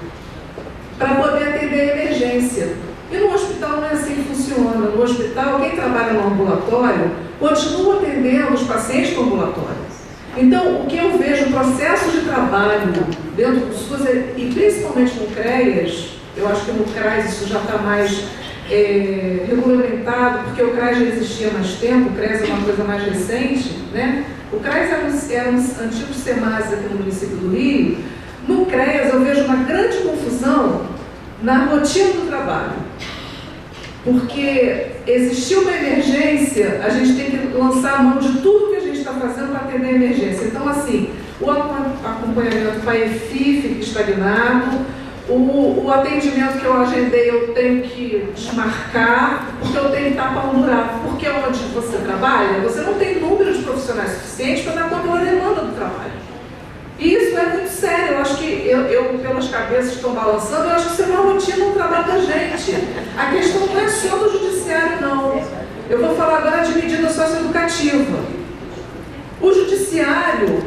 para poder atender a emergência. E no hospital não é assim que funciona. No hospital, quem trabalha no ambulatório continua atendendo os pacientes do ambulatório. Então, o que eu vejo, o processo de trabalho dentro do SUS, e principalmente no CREAS, eu acho que no CRAS isso já está mais regulamentado, porque o CRAS já existia há mais tempo, o CREAS é uma coisa mais recente, né? O CRAS era um antigo SEMAS aqui no município do Rio. No CREAS eu vejo uma grande confusão na rotina do trabalho. Porque existiu uma emergência, a gente tem que lançar a mão de tudo que a gente está fazendo para atender a emergência. Então, assim, o acompanhamento para a EFI fica estagnado, o atendimento que eu agendei eu tenho que desmarcar, porque eu tenho que tapar um buraco. Porque onde você trabalha, você não tem número de profissionais suficientes para dar conta da demanda do trabalho. E isso é muito sério. Eu acho que, pelas cabeças que estão balançando, eu acho que isso é uma rotina no trabalho da gente. A questão não é só do judiciário, não. Eu vou falar agora de medida socioeducativa. O judiciário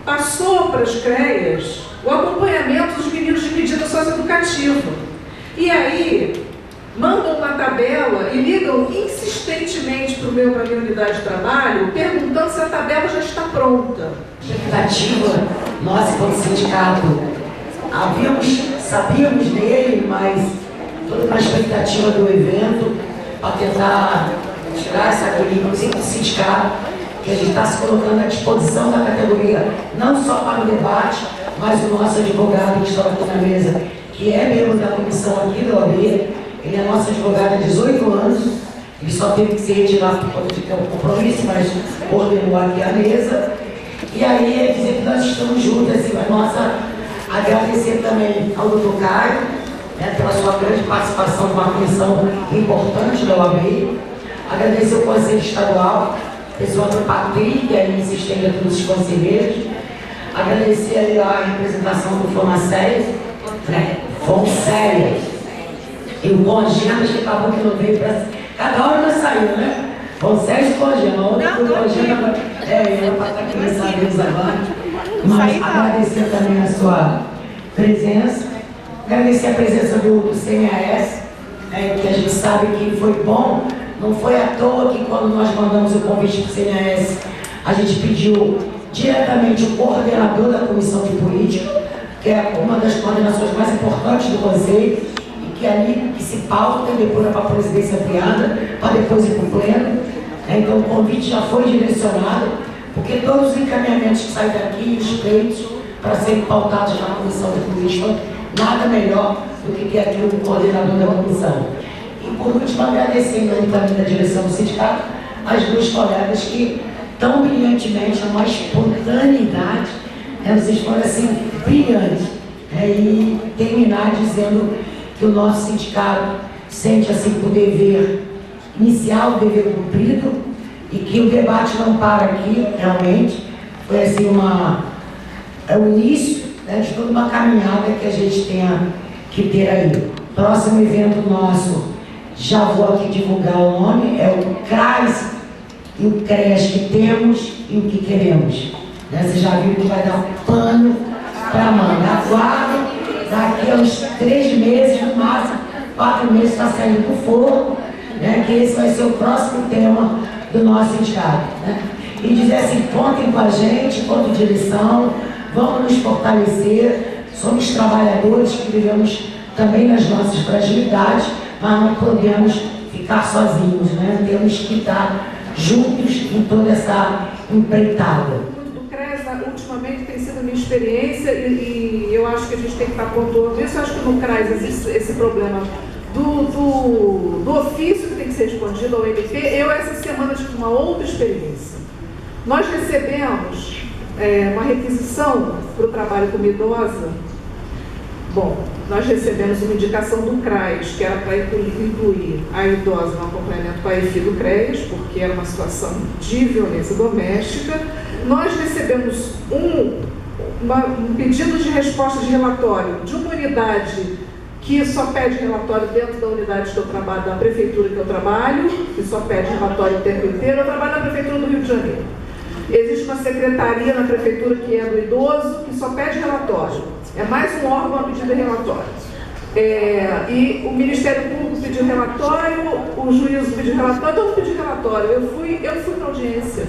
passou para as CREAs o acompanhamento dos meninos de medida socioeducativa. E aí, mandam uma tabela e ligam insistentemente para a minha unidade de trabalho, perguntando se a tabela já está pronta. Expectativa, nós, como sindicato, sabíamos dele, mas toda uma expectativa do evento para tentar tirar essa agonia, inclusive do sindicato, que a gente está se colocando à disposição da categoria, não só para o debate, mas o nosso advogado que está aqui na mesa, que é membro da comissão aqui da OAB, ele é nosso advogado há 18 anos, ele só teve que se retirar por conta de ter um compromisso, mas ordenou aqui a mesa. E aí é dizer que nós estamos juntos, assim, agradecer também ao doutor Caio, né, pela sua grande participação numa comissão importante da OAB, agradecer o Conselho Estadual, pessoal do Patrick, que aí se estende a todos os conselheiros, agradecer aí a representação do FONASES, né, FONSES, e o Congenas, que acabou que não veio para... Cada hora nós saímos, né? FONSES e Congenas, a outra foi o Congenas, era para estar aqui nessa mesa agora. Mas agradecer também a sua presença, agradecer a presença do CNAS, que a gente sabe que foi bom. Não foi à toa que quando nós mandamos o convite para o CNAS, a gente pediu diretamente o coordenador da Comissão de Política, que é uma das coordenações mais importantes do Conselho, e que ali que se pauta e depois para a presidência criada, para depois ir para o pleno. Então o convite já foi direcionado, porque todos os encaminhamentos que saem daqui, os pleitos, para serem pautados na Comissão de Política, nada melhor do que ter aqui o coordenador da comissão. E por último, agradecendo também da direção do sindicato, as duas colegas que tão brilhantemente, numa espontaneidade, vocês foram assim, brilhantes. E terminar dizendo que o nosso sindicato sente assim o dever, iniciar o dever cumprido, e que o debate não para aqui, realmente. Foi assim é o início, né, de toda uma caminhada que a gente tenha que ter aí. Próximo evento nosso, já vou aqui divulgar o nome, é o CRAS e o CREAS que temos e o que queremos. Você já viu que vai dar um pano para a manga. Aguardo, daqui a uns 3 meses, no máximo 4 meses, está saindo do forno, né, que esse vai ser o próximo tema do nosso sindicato. Né? E dizer assim, contem com a gente, enquanto direção, vamos nos fortalecer, somos trabalhadores que vivemos também nas nossas fragilidades, mas não podemos ficar sozinhos, né? Temos que estar juntos em toda essa empreitada. O CREAS, ultimamente, tem sido a minha experiência e eu acho que a gente tem que estar pontuando isso. Eu acho que no CREAS existe esse problema do ofício que tem que ser respondido ao MP. Eu, essa semana, tive uma outra experiência. Nós recebemos uma requisição para o trabalho como idosa. Bom, nós recebemos uma indicação do CRAS, que era para incluir a idosa no acompanhamento com a EFI do CREAS, porque era uma situação de violência doméstica. Nós recebemos um pedido de resposta de relatório de uma unidade que só pede relatório dentro da unidade que eu trabalho, da prefeitura que eu trabalho, que só pede relatório o tempo inteiro. Eu trabalho na prefeitura do Rio de Janeiro. Existe uma secretaria na prefeitura que é do idoso, que só pede relatório. É mais um órgão a pedir relatório. E o Ministério Público pediu relatório, o juízo pediu relatório, todo mundo pediu relatório. Eu fui para a audiência.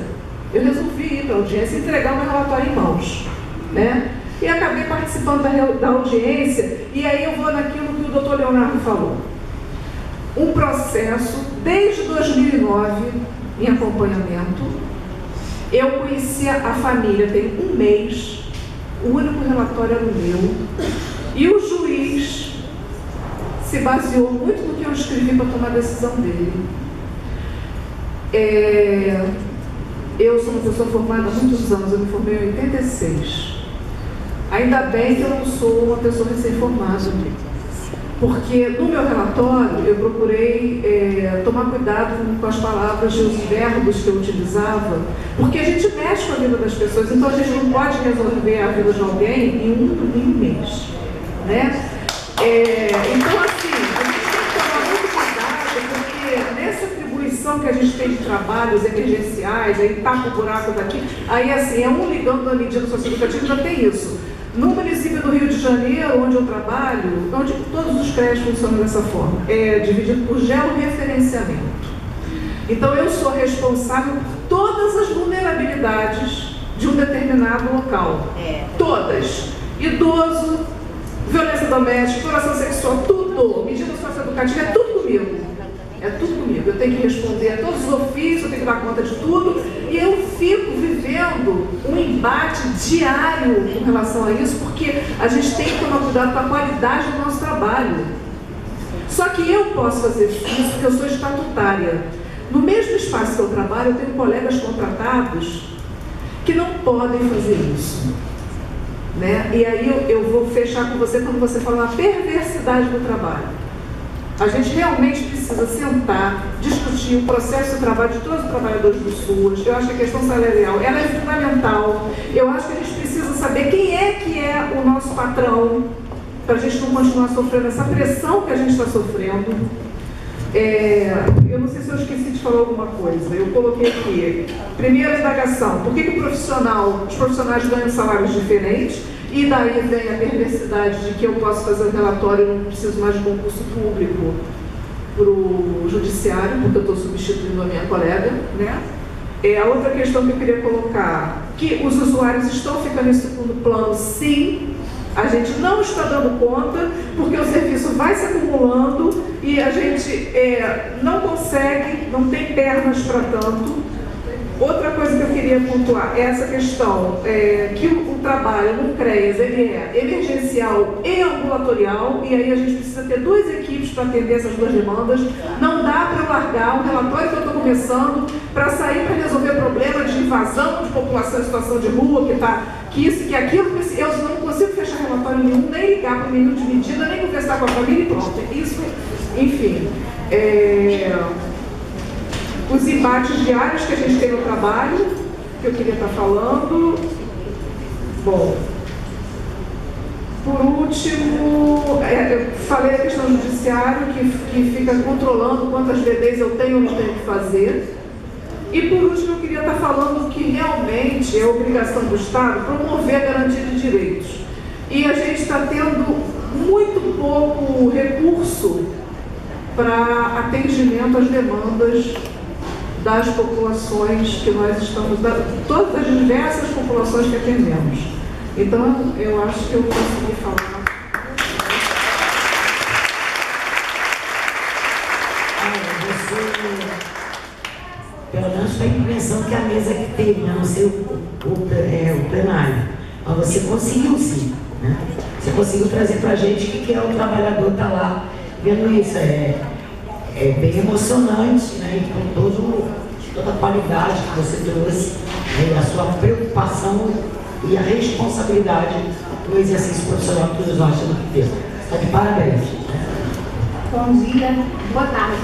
Eu resolvi ir para a audiência e entregar o meu relatório em mãos. Né? E acabei participando da audiência, e aí eu vou naquilo que o doutor Leonardo falou. Um processo, desde 2009, em acompanhamento. Eu conhecia a família tem um mês, o único relatório era o meu, e o juiz se baseou muito no que eu escrevi para tomar a decisão dele. Eu sou uma pessoa formada há muitos anos, eu me formei em 86. Ainda bem que eu não sou uma pessoa recém-formada. porque no meu relatório eu procurei tomar cuidado com as palavras e os verbos que eu utilizava, porque a gente mexe com a vida das pessoas, então a gente não pode resolver a vida de alguém em um mês, né? Então, assim, a gente tem que tomar muito cuidado, porque nessa atribuição que a gente tem de trabalhos emergenciais, aí tapa o buraco daqui, aí assim, um ligando a medida socioeducativa, já tem isso. No município do Rio de Janeiro, onde eu trabalho, onde todos os CREAs funcionam dessa forma, é dividido por georreferenciamento. Então, eu sou responsável por todas as vulnerabilidades de um determinado local. Todas. Idoso, violência doméstica, exploração sexual, tudo. Medida socioeducativa, é tudo comigo. É tudo comigo. Eu tenho que responder a todos os ofícios, eu tenho que dar conta de tudo. E eu fico vivendo um embate diário com relação a isso, porque a gente tem que tomar cuidado com a qualidade do nosso trabalho. Só que eu posso fazer isso porque eu sou estatutária. No mesmo espaço que eu trabalho, eu tenho colegas contratados que não podem fazer isso. Né? E aí eu vou fechar com você quando você fala na perversidade do trabalho. A gente realmente precisa sentar, discutir o processo de trabalho de todos os trabalhadores do SUAS. Eu acho que a questão salarial ela é fundamental. Eu acho que a gente precisa saber quem é o nosso patrão, para a gente não continuar sofrendo essa pressão que a gente está sofrendo. Eu não sei se eu esqueci de falar alguma coisa. Eu coloquei aqui, primeira indagação, por que os profissionais ganham salários diferentes? E daí vem a perversidade de que eu posso fazer um relatório e não preciso mais de concurso público para o judiciário, porque eu estou substituindo a minha colega, né? A outra questão que eu queria colocar, que os usuários estão ficando em segundo plano, sim. A gente não está dando conta, porque o serviço vai se acumulando e a gente não consegue, não tem pernas para tanto. Outra coisa que eu queria pontuar é essa questão, que o trabalho no CREAS ele é emergencial e ambulatorial, e aí a gente precisa ter duas equipes para atender essas duas demandas. Não dá para eu largar o relatório que eu estou começando para sair para resolver problema de invasão de população em situação de rua, que isso, que aquilo, eu não consigo fechar relatório nenhum, nem ligar para o menino de medida, nem conversar com a família e pronto. Isso, enfim, os embates diários que a gente tem no trabalho, que eu queria estar falando. Bom, por último, eu falei a questão do judiciário, que fica controlando quantas DDs eu tenho ou não tenho que fazer. E por último, eu queria estar falando que realmente é obrigação do Estado promover a garantia de direitos. E a gente está tendo muito pouco recurso para atendimento às demandas das populações que nós estamos, todas as diversas populações que atendemos. Então, eu acho que eu consegui falar. Pelo menos foi a impressão que a mesa que teve, não sei o plenário. Mas você conseguiu sim, né? Você conseguiu trazer para a gente que é o trabalhador estar lá vendo isso. É bem emocionante, né? E com toda a qualidade que você trouxe, a sua preocupação e a responsabilidade no exercício profissional que todos nós temos que ter. Está de parabéns. Bom dia, boa tarde.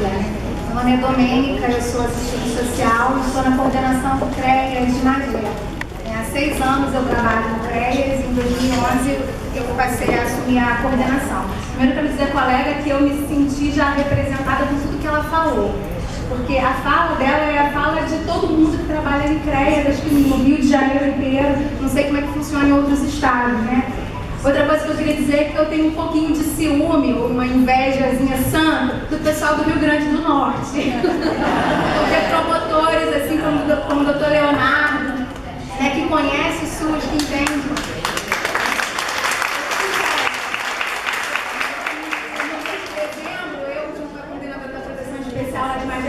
Meu nome é Domênica, eu sou assistente social e estou na coordenação do CREAS de Magé. Há 6 anos eu trabalho no CREAS e em 2011 eu passei a assumir a coordenação. Primeiro eu quero dizer, colega, que eu me senti já representada por tudo que ela falou. Porque a fala dela é a fala de todo mundo que trabalha em CREAS, acho que no Rio de Janeiro inteiro, não sei como é que funciona em outros estados, né? Outra coisa que eu queria dizer é que eu tenho um pouquinho de ciúme, ou uma invejazinha santa, do pessoal do Rio Grande do Norte. Porque promotores, assim como o doutor Leonardo, né, que conhece o SUS, que entende.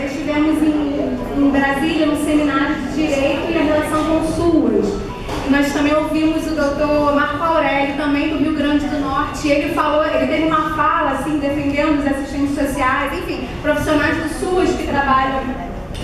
Estivemos em Brasília, num seminário de Direito e a relação com o SUAS. E nós também ouvimos o doutor Marco Aurélio, também do Rio Grande do Norte. Ele teve uma fala, assim, defendendo os assistentes sociais, enfim, profissionais do SUAS que trabalham,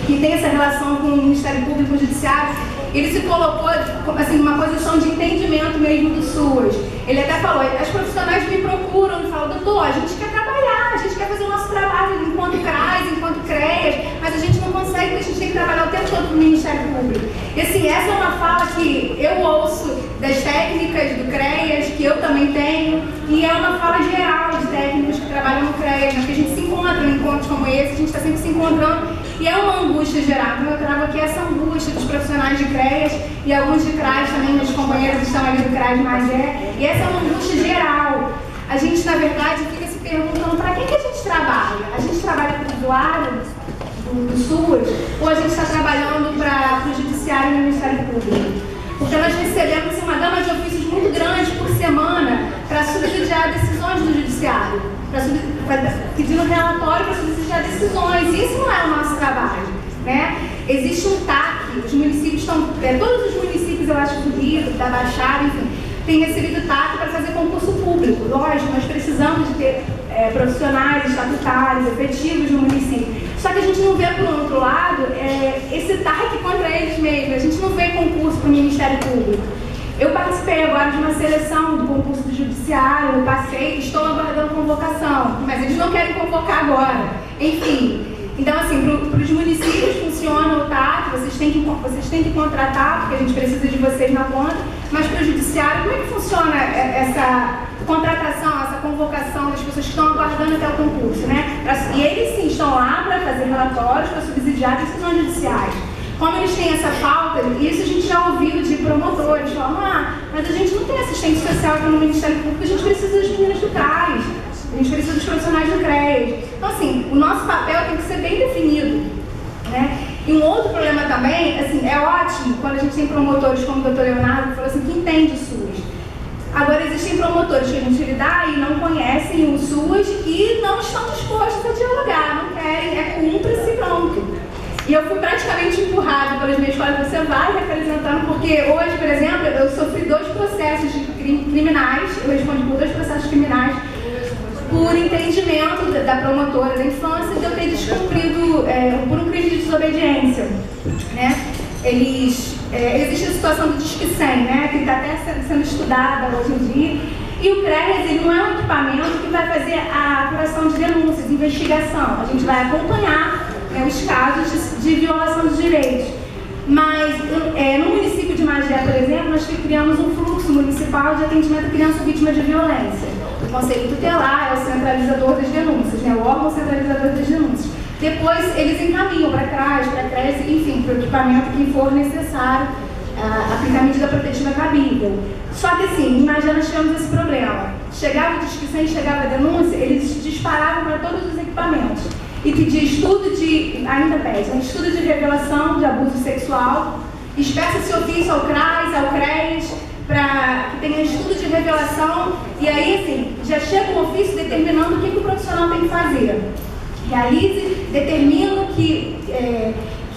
que tem essa relação com o Ministério Público e o Judiciário. Ele se colocou, assim, numa posição de entendimento mesmo do SUAS. Ele até falou, as profissionais me procuram e falam, doutor, a gente quer trabalhar gente quer fazer o nosso trabalho enquanto CRAS, enquanto CREAS, mas a gente não consegue, porque a gente tem que trabalhar o tempo todo para o Ministério Público. E assim, essa é uma fala que eu ouço das técnicas do CREAS, que eu também tenho, e é uma fala geral de técnicos que trabalham no CREAS, porque a gente se encontra em encontros como esse, a gente está sempre se encontrando, e é uma angústia geral. Então eu trago aqui essa angústia dos profissionais de CREAS, e alguns de CRAS também, meus companheiros estão ali do CRAS Magé, e essa é uma angústia geral. A gente, na verdade, fica se perguntando para quem que a gente trabalha? A gente trabalha para o usuário do SUS ou a gente está trabalhando para o Judiciário e o Ministério Público? Porque nós recebemos assim, uma gama de ofícios muito grande por semana para subsidiar decisões do Judiciário, pedindo relatório para subsidiar decisões. Isso não é o nosso trabalho, né? Existe um TAC, os municípios estão, todos os municípios, eu acho, do Rio, da Baixada, enfim, tem recebido TAC para fazer concurso público. Lógico, nós precisamos de ter profissionais estatutários, efetivos no município. Só que a gente não vê, por outro lado, esse TAC contra eles mesmos. A gente não vê concurso para o Ministério Público. Eu participei agora de uma seleção do concurso do Judiciário, eu passei, estou aguardando convocação, mas eles não querem convocar agora. Enfim. Então, assim, para os municípios funciona o TAC, vocês têm que contratar, porque a gente precisa de vocês na ponta, mas para o Judiciário, como é que funciona essa contratação, essa convocação das pessoas que estão aguardando até o concurso, né? E eles, sim, estão lá para fazer relatórios, para subsidiar decisões judiciais. Como eles têm essa falta, isso a gente já ouviu de promotores, falando, mas a gente não tem assistente social aqui no Ministério Público, a gente precisa das meninas do CRAS. A gente precisa dos profissionais do CREAS. Então, assim, o nosso papel tem que ser bem definido, né? E um outro problema também, assim, é ótimo quando a gente tem promotores como o Dr. Leonardo, que falou assim, que entende o SUS. Agora, existem promotores que a gente lidar e não conhecem o SUS e não estão dispostos a dialogar, não querem, cúmplice e pronto. E eu fui praticamente empurrada pelas minhas colegas, você vai representando, porque hoje, por exemplo, eu sofri 2 processos criminais, eu respondi por 2 processos criminais, por entendimento da promotora da infância de eu ter descumprido por um crime de desobediência, né? Existe a situação do Disque 100, né? Que está até sendo estudada hoje em dia, e o CREAS ele não é um equipamento que vai fazer a apuração de denúncias, de investigação. A gente vai acompanhar os casos de violação dos direitos. Mas no município de Magé, por exemplo, nós criamos um fluxo municipal de atendimento à criança vítima de violência. O Conselho Tutelar é o centralizador das denúncias, né? O órgão centralizador das denúncias. Depois eles encaminham para CRAS, para CRES, enfim, para o equipamento que for necessário, aplicar a medida protetiva cabível. Só que assim, imagina, nós tivemos esse problema. Chegava o Disque 100, chegava a denúncia, eles disparavam para todos os equipamentos. E pedia estudo estudo de revelação de abuso sexual, espeça-se ofício ao CRAS, ao CRES, para que tenha estudo de revelação, e aí, assim, já chega um ofício determinando o que o profissional tem que fazer. Realize, determino que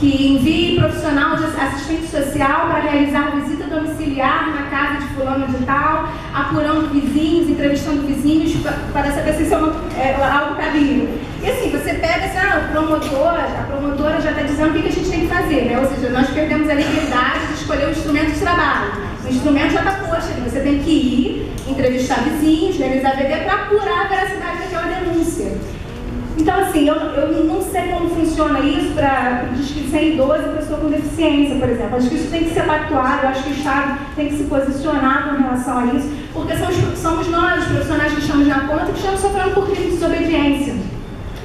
envie profissional de assistente social para realizar visita domiciliar na casa de fulano de tal, apurando vizinhos, entrevistando vizinhos para saber se isso é algo cabível. E assim, você pega assim, a promotora já está dizendo o que a gente tem que fazer, né? Ou seja, nós perdemos a liberdade de escolher o instrumento de trabalho. O instrumento já está posto ali, você tem que ir, entrevistar vizinhos, realizar VD para apurar a veracidade daquela denúncia. Então, assim, eu não sei como funciona isso para Disque 112 pessoa com deficiência, por exemplo. Acho que isso tem que ser pactuado, eu acho que o Estado tem que se posicionar com relação a isso, porque somos nós, os profissionais que estamos na ponta, que estamos sofrendo por crime de desobediência,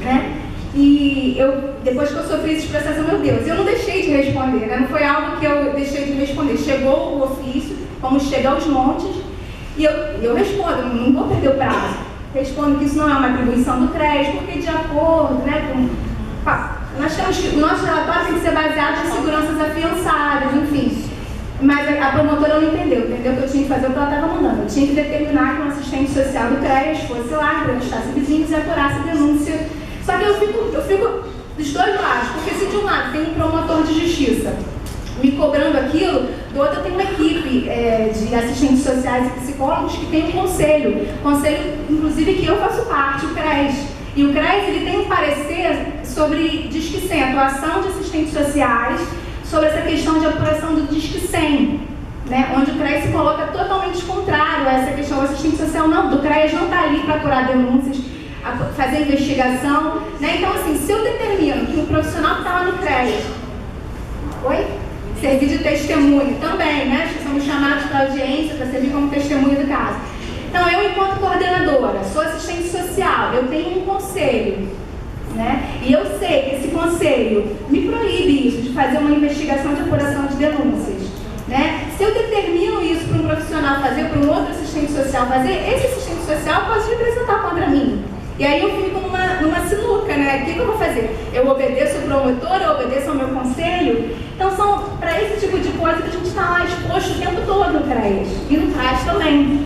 né? E depois que eu sofri esses processos, meu Deus, eu não deixei de responder, né? Não foi algo que eu deixei de responder. Chegou o ofício, como chega aos montes, e eu respondo, não vou perder o prazo. Respondo que isso não é uma atribuição do CRES, porque de acordo, né, nós temos que, o nosso relatório tem que ser baseado em seguranças afiançadas, enfim. Mas a promotora não entendeu que eu tinha que fazer o que ela estava mandando. Eu tinha que determinar que um assistente social do CRES fosse lá, entrevistasse vizinhos e apurasse denúncia. Só que eu fico dos 2 lados, porque se de um lado tem um promotor de justiça me cobrando aquilo, do outro eu tenho uma equipe de assistentes sociais e psicólogos que tem um conselho, inclusive que eu faço parte, o CRES. E o CRES ele tem um parecer sobre Disque 100, atuação de assistentes sociais, sobre essa questão de apuração do Disque 100, né, onde o CRES se coloca totalmente contrário a essa questão. O assistente social do CRES não está ali para apurar denúncias. fazer investigação, né? Então, assim, se eu determino que o profissional que está lá no CREAS, servir de testemunho também, né? Acho que somos chamados para audiência para servir como testemunho do caso. Então, eu, enquanto coordenadora, sou assistente social, eu tenho um conselho, né? E eu sei que esse conselho me proíbe isso, de fazer uma investigação de apuração de denúncias, né? Se eu determino isso para um profissional fazer, para um outro assistente social fazer, esse assistente social pode representar contra mim. E aí eu fico numa sinuca, né? O que eu vou fazer? Eu obedeço o promotor, eu obedeço ao meu conselho? Então são para esse tipo de coisa que a gente está lá exposto o tempo todo no CREAS. E no CRAS também,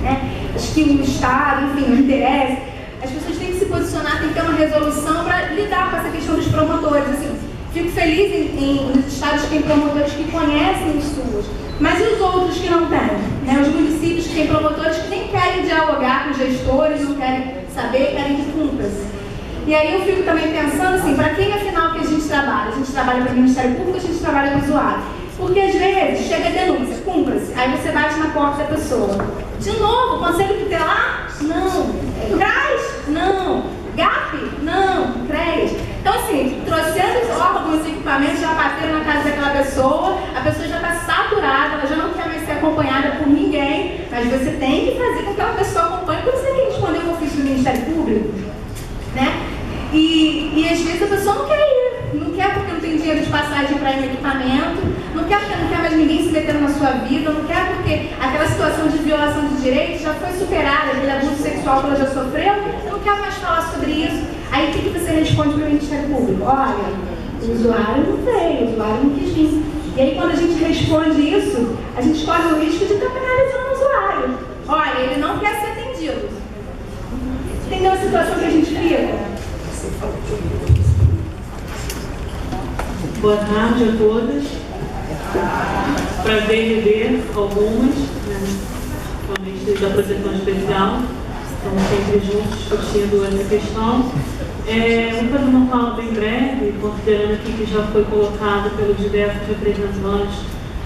né? Acho que o Estado, enfim, o interesse, as pessoas têm que se posicionar, tem que ter uma resolução para lidar com essa questão dos promotores. Assim, fico feliz nos estados que têm promotores que conhecem os SUAS, mas e os outros que não têm? Né? Os municípios que têm promotores que nem querem dialogar com os gestores, não querem saber, querem que cumpra-se. E aí eu fico também pensando assim, para quem afinal que a gente trabalha? A gente trabalha para o Ministério Público, a gente trabalha para o usuário. Porque às vezes chega a denúncia, cumpra-se, aí você bate na porta da pessoa. De novo, Conselho Tutelar? Não. CRAS? Não. GAP? Não. CREAS? Então assim, trocentos órgãos e equipamentos já bateram na casa daquela pessoa, a pessoa já está saturada, ela já não quer mais ser acompanhada por ninguém, mas você tem que fazer com que aquela pessoa acompanhe, porque você tem que responder o ofício do Ministério Público, né? E às vezes a pessoa não quer ir, não quer porque não tem dinheiro de passagem para ir no equipamento, não quer porque não quer mais ninguém se metendo na sua vida, não quer porque aquela situação de violação de direitos já foi superada, aquele abuso sexual que ela já sofreu, não quer mais falar sobre isso. Aí o que você responde para o Ministério Público? Olha, o usuário não veio, o usuário não quis vir. E aí quando a gente responde isso, a gente corre o risco de estar penalizando o usuário. Olha, ele não quer ser atendido. Entendeu a situação que a gente fica? Boa tarde a todas. Prazer rever algumas, principalmente da proteção especial. Estamos sempre juntos discutindo essa questão. Vou fazer uma fala bem breve, considerando aqui que já foi colocado pelos diversos representantes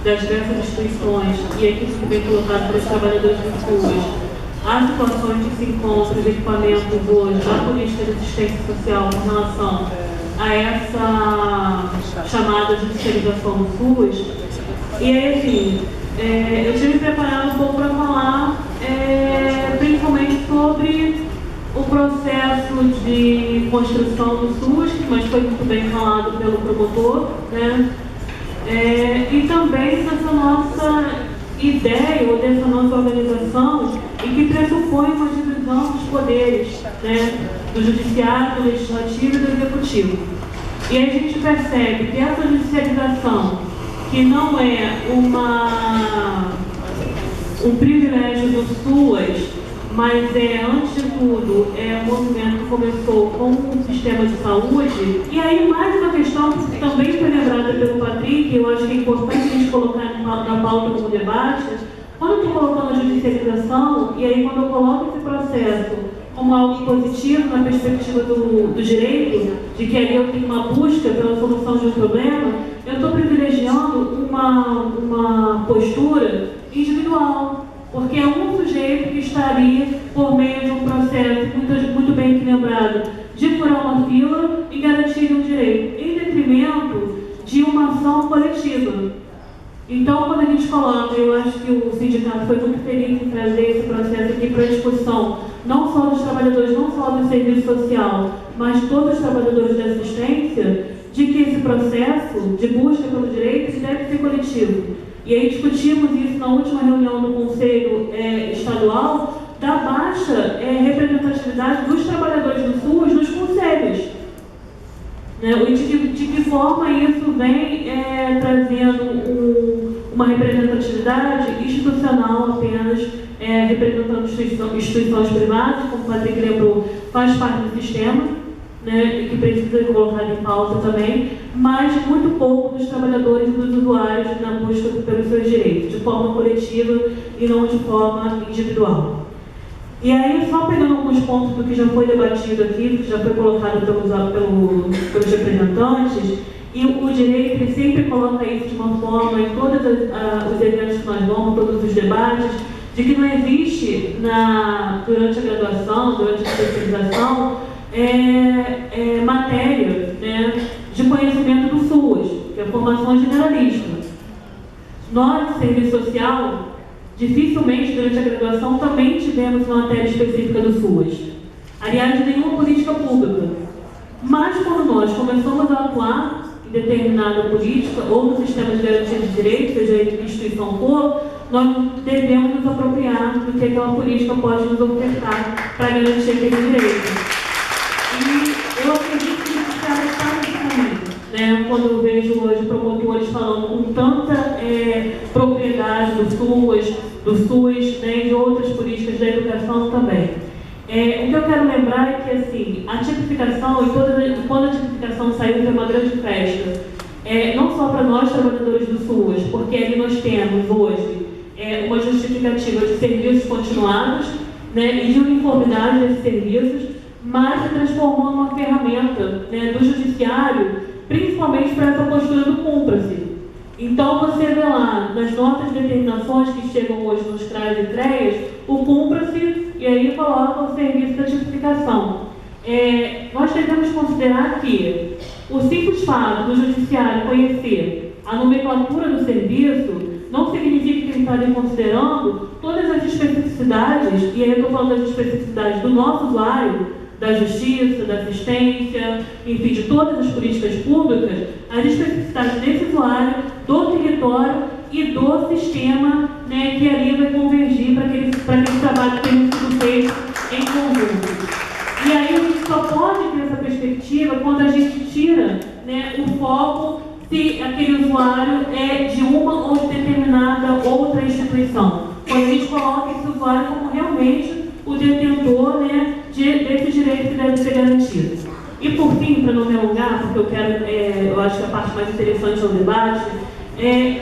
das diversas instituições e aqui que vem colocado pelos trabalhadores do SUAS. As situações que se encontram os equipamentos hoje da política de assistência social com relação a essa chamada judicialização do SUAS. E aí, assim, eu tinha me preparado um pouco para falar principalmente sobre o processo de construção do SUAS, mas foi muito bem falado pelo promotor, né? E também dessa nossa ideia ou dessa nossa organização e que pressupõe uma divisão dos poderes, né, do judiciário, do legislativo e do executivo. E aí a gente percebe que essa judicialização, que não é um privilégio do SUAS, mas antes de tudo, um movimento que começou com o sistema de saúde. E aí mais uma questão que também foi lembrada pelo Patrick, eu acho que é importante a gente colocar na pauta como debate. Quando eu estou colocando a judicialização, e aí quando eu coloco esse processo como algo positivo na perspectiva do direito, de que ali eu tenho uma busca pela solução de um problema, eu estou privilegiando uma postura individual, porque é um sujeito que está ali por meio de um processo muito bem lembrado de furar uma fila e garantir um direito, em detrimento de uma ação coletiva. Então, quando a gente coloca, eu acho que o sindicato foi muito feliz em trazer esse processo aqui para a discussão, não só dos trabalhadores, não só do serviço social, mas todos os trabalhadores de assistência, de que esse processo de busca pelo direito deve ser coletivo. E aí discutimos isso na última reunião do Conselho Estadual, da baixa representatividade dos trabalhadores do SUS nos conselhos. De que forma isso vem trazendo uma representatividade institucional apenas, representando instituições privadas, como o Patrick lembrou, faz parte do sistema, né, e que precisa ser colocado em pauta também, mas muito pouco dos trabalhadores e dos usuários na busca pelos seus direitos, de forma coletiva e não de forma individual. E aí, só pegando alguns pontos do que já foi debatido aqui, que já foi colocado pelos representantes, e o direito ele sempre coloca isso de uma forma em todos os eventos que nós vamos, todos os debates, de que não existe durante a graduação, durante a especialização, matéria, né, de conhecimento do SUAS, que é a formação generalista. Nós, serviço social, dificilmente durante a graduação também tivemos uma matéria específica do SUAS. Aliás, nenhuma política pública. Mas quando nós começamos a atuar em determinada política ou no sistema de garantia de direitos, seja ele que instituição for, nós devemos nos apropriar do que aquela política pode nos ofertar para garantir aquele direito. E eu acredito que isso está no caminho, né? Quando eu vejo hoje promotores falando com tanta propriedade do SUS, né, e de outras políticas da educação também. O que eu quero lembrar é que assim, a tipificação, e quando a tipificação saiu, foi uma grande festa. Não só para nós, trabalhadores do SUS, porque ali nós temos hoje uma justificativa de serviços continuados, né, e de uniformidade desses serviços, mas se transformou numa ferramenta, né, do judiciário, principalmente para essa postura do cúmplice. Então você vê lá, nas notas de determinações que chegam hoje nos CRAs e CREAs, o cúmplice, e aí coloca o serviço da tipificação. Nós devemos considerar que o simples fato do judiciário conhecer a nomenclatura do serviço não significa que ele está ali considerando todas as especificidades, e aí eu estou falando das especificidades do nosso usuário, da justiça, da assistência, enfim, de todas as políticas públicas, as especificidades desse usuário, do território e do sistema, né, que ali vai convergir para aquele trabalho que tem sido feito em conjunto. E aí a gente só pode ter essa perspectiva quando a gente tira, né, o foco se aquele usuário é de uma ou de determinada outra instituição. Quando a gente coloca esse usuário como realmente o detentor, né, desse direito que deve ser garantido. E por fim, para não me alongar, porque eu acho que a parte mais interessante é o debate,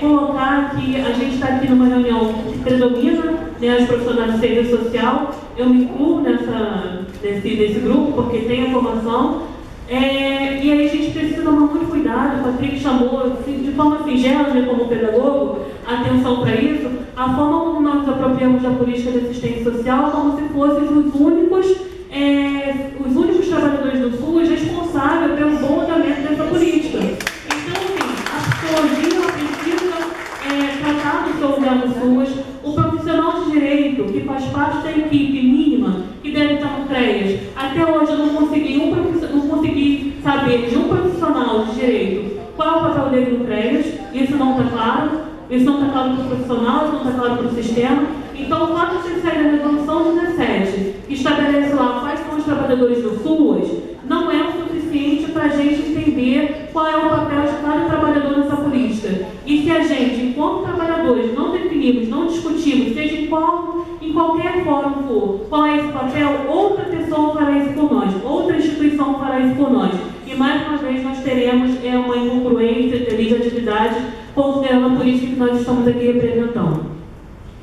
colocar que a gente está aqui numa reunião que predomina, né, os profissionais de serviço social. Eu me incluo nesse grupo, porque tem a formação, e aí a gente precisa tomar muito cuidado. O Patrick chamou, de forma singela, né, como pedagogo, atenção para isso, a forma como nós nos apropriamos da política de assistência social como se fossem os únicos trabalhadores do SUS responsáveis pelo bom andamento dessa política. Então, assim, a psicologia precisa tratar do seu lugar no SUS. O profissional de direito, que faz parte da equipe mínima, que deve estar no CREAS, até hoje eu não consegui saber de um profissional de direito qual é o papel dele no CREAS. Isso não está claro. Isso não está claro para o profissional, isso não está claro para o sistema. Então, o fato de sair da resolução 17, que estabelece lá quais são os trabalhadores do SUS, não é o suficiente para a gente entender qual é o papel de cada trabalhador nessa política. E se a gente, enquanto trabalhadores, não definimos, não discutimos, seja em qualquer fórum for, qual é esse papel, outra pessoa fará isso por nós, outra instituição fará isso por nós. E mais uma vez nós teremos uma incongruência de atividade, considerando a política que nós estamos aqui representando.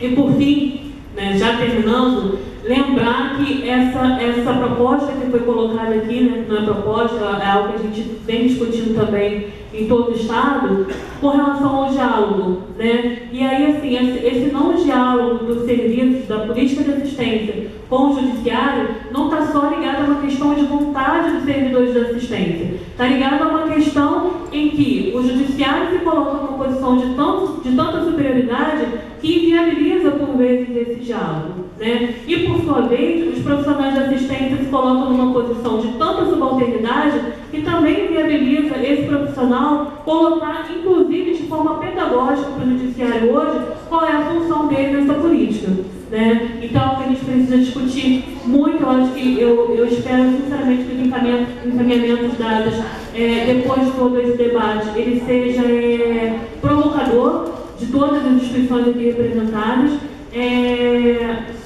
E por fim, né, já terminando, lembrar que essa proposta que foi colocada aqui, né, não é proposta, é algo que a gente vem discutindo também em todo o Estado, com relação ao diálogo, né? E aí, assim, esse não diálogo dos serviços, da política de assistência com o judiciário, não está só ligado a uma questão de vontade dos servidores de assistência, está ligado a uma questão em que o judiciário se coloca numa posição de tanta superioridade que inviabiliza, por vezes, esse diálogo, né? E, por sua vez, os profissionais de assistência se colocam numa posição de tanta subalternidade que também inviabiliza esse profissional colocar, inclusive, de forma pedagógica para o judiciário hoje, qual é a função dele nessa política, né? Então, a gente precisa discutir muito. Eu acho que eu espero, sinceramente, que os encaminhamentos dados depois de todo esse debate, ele seja provocador de todas as instituições aqui representadas.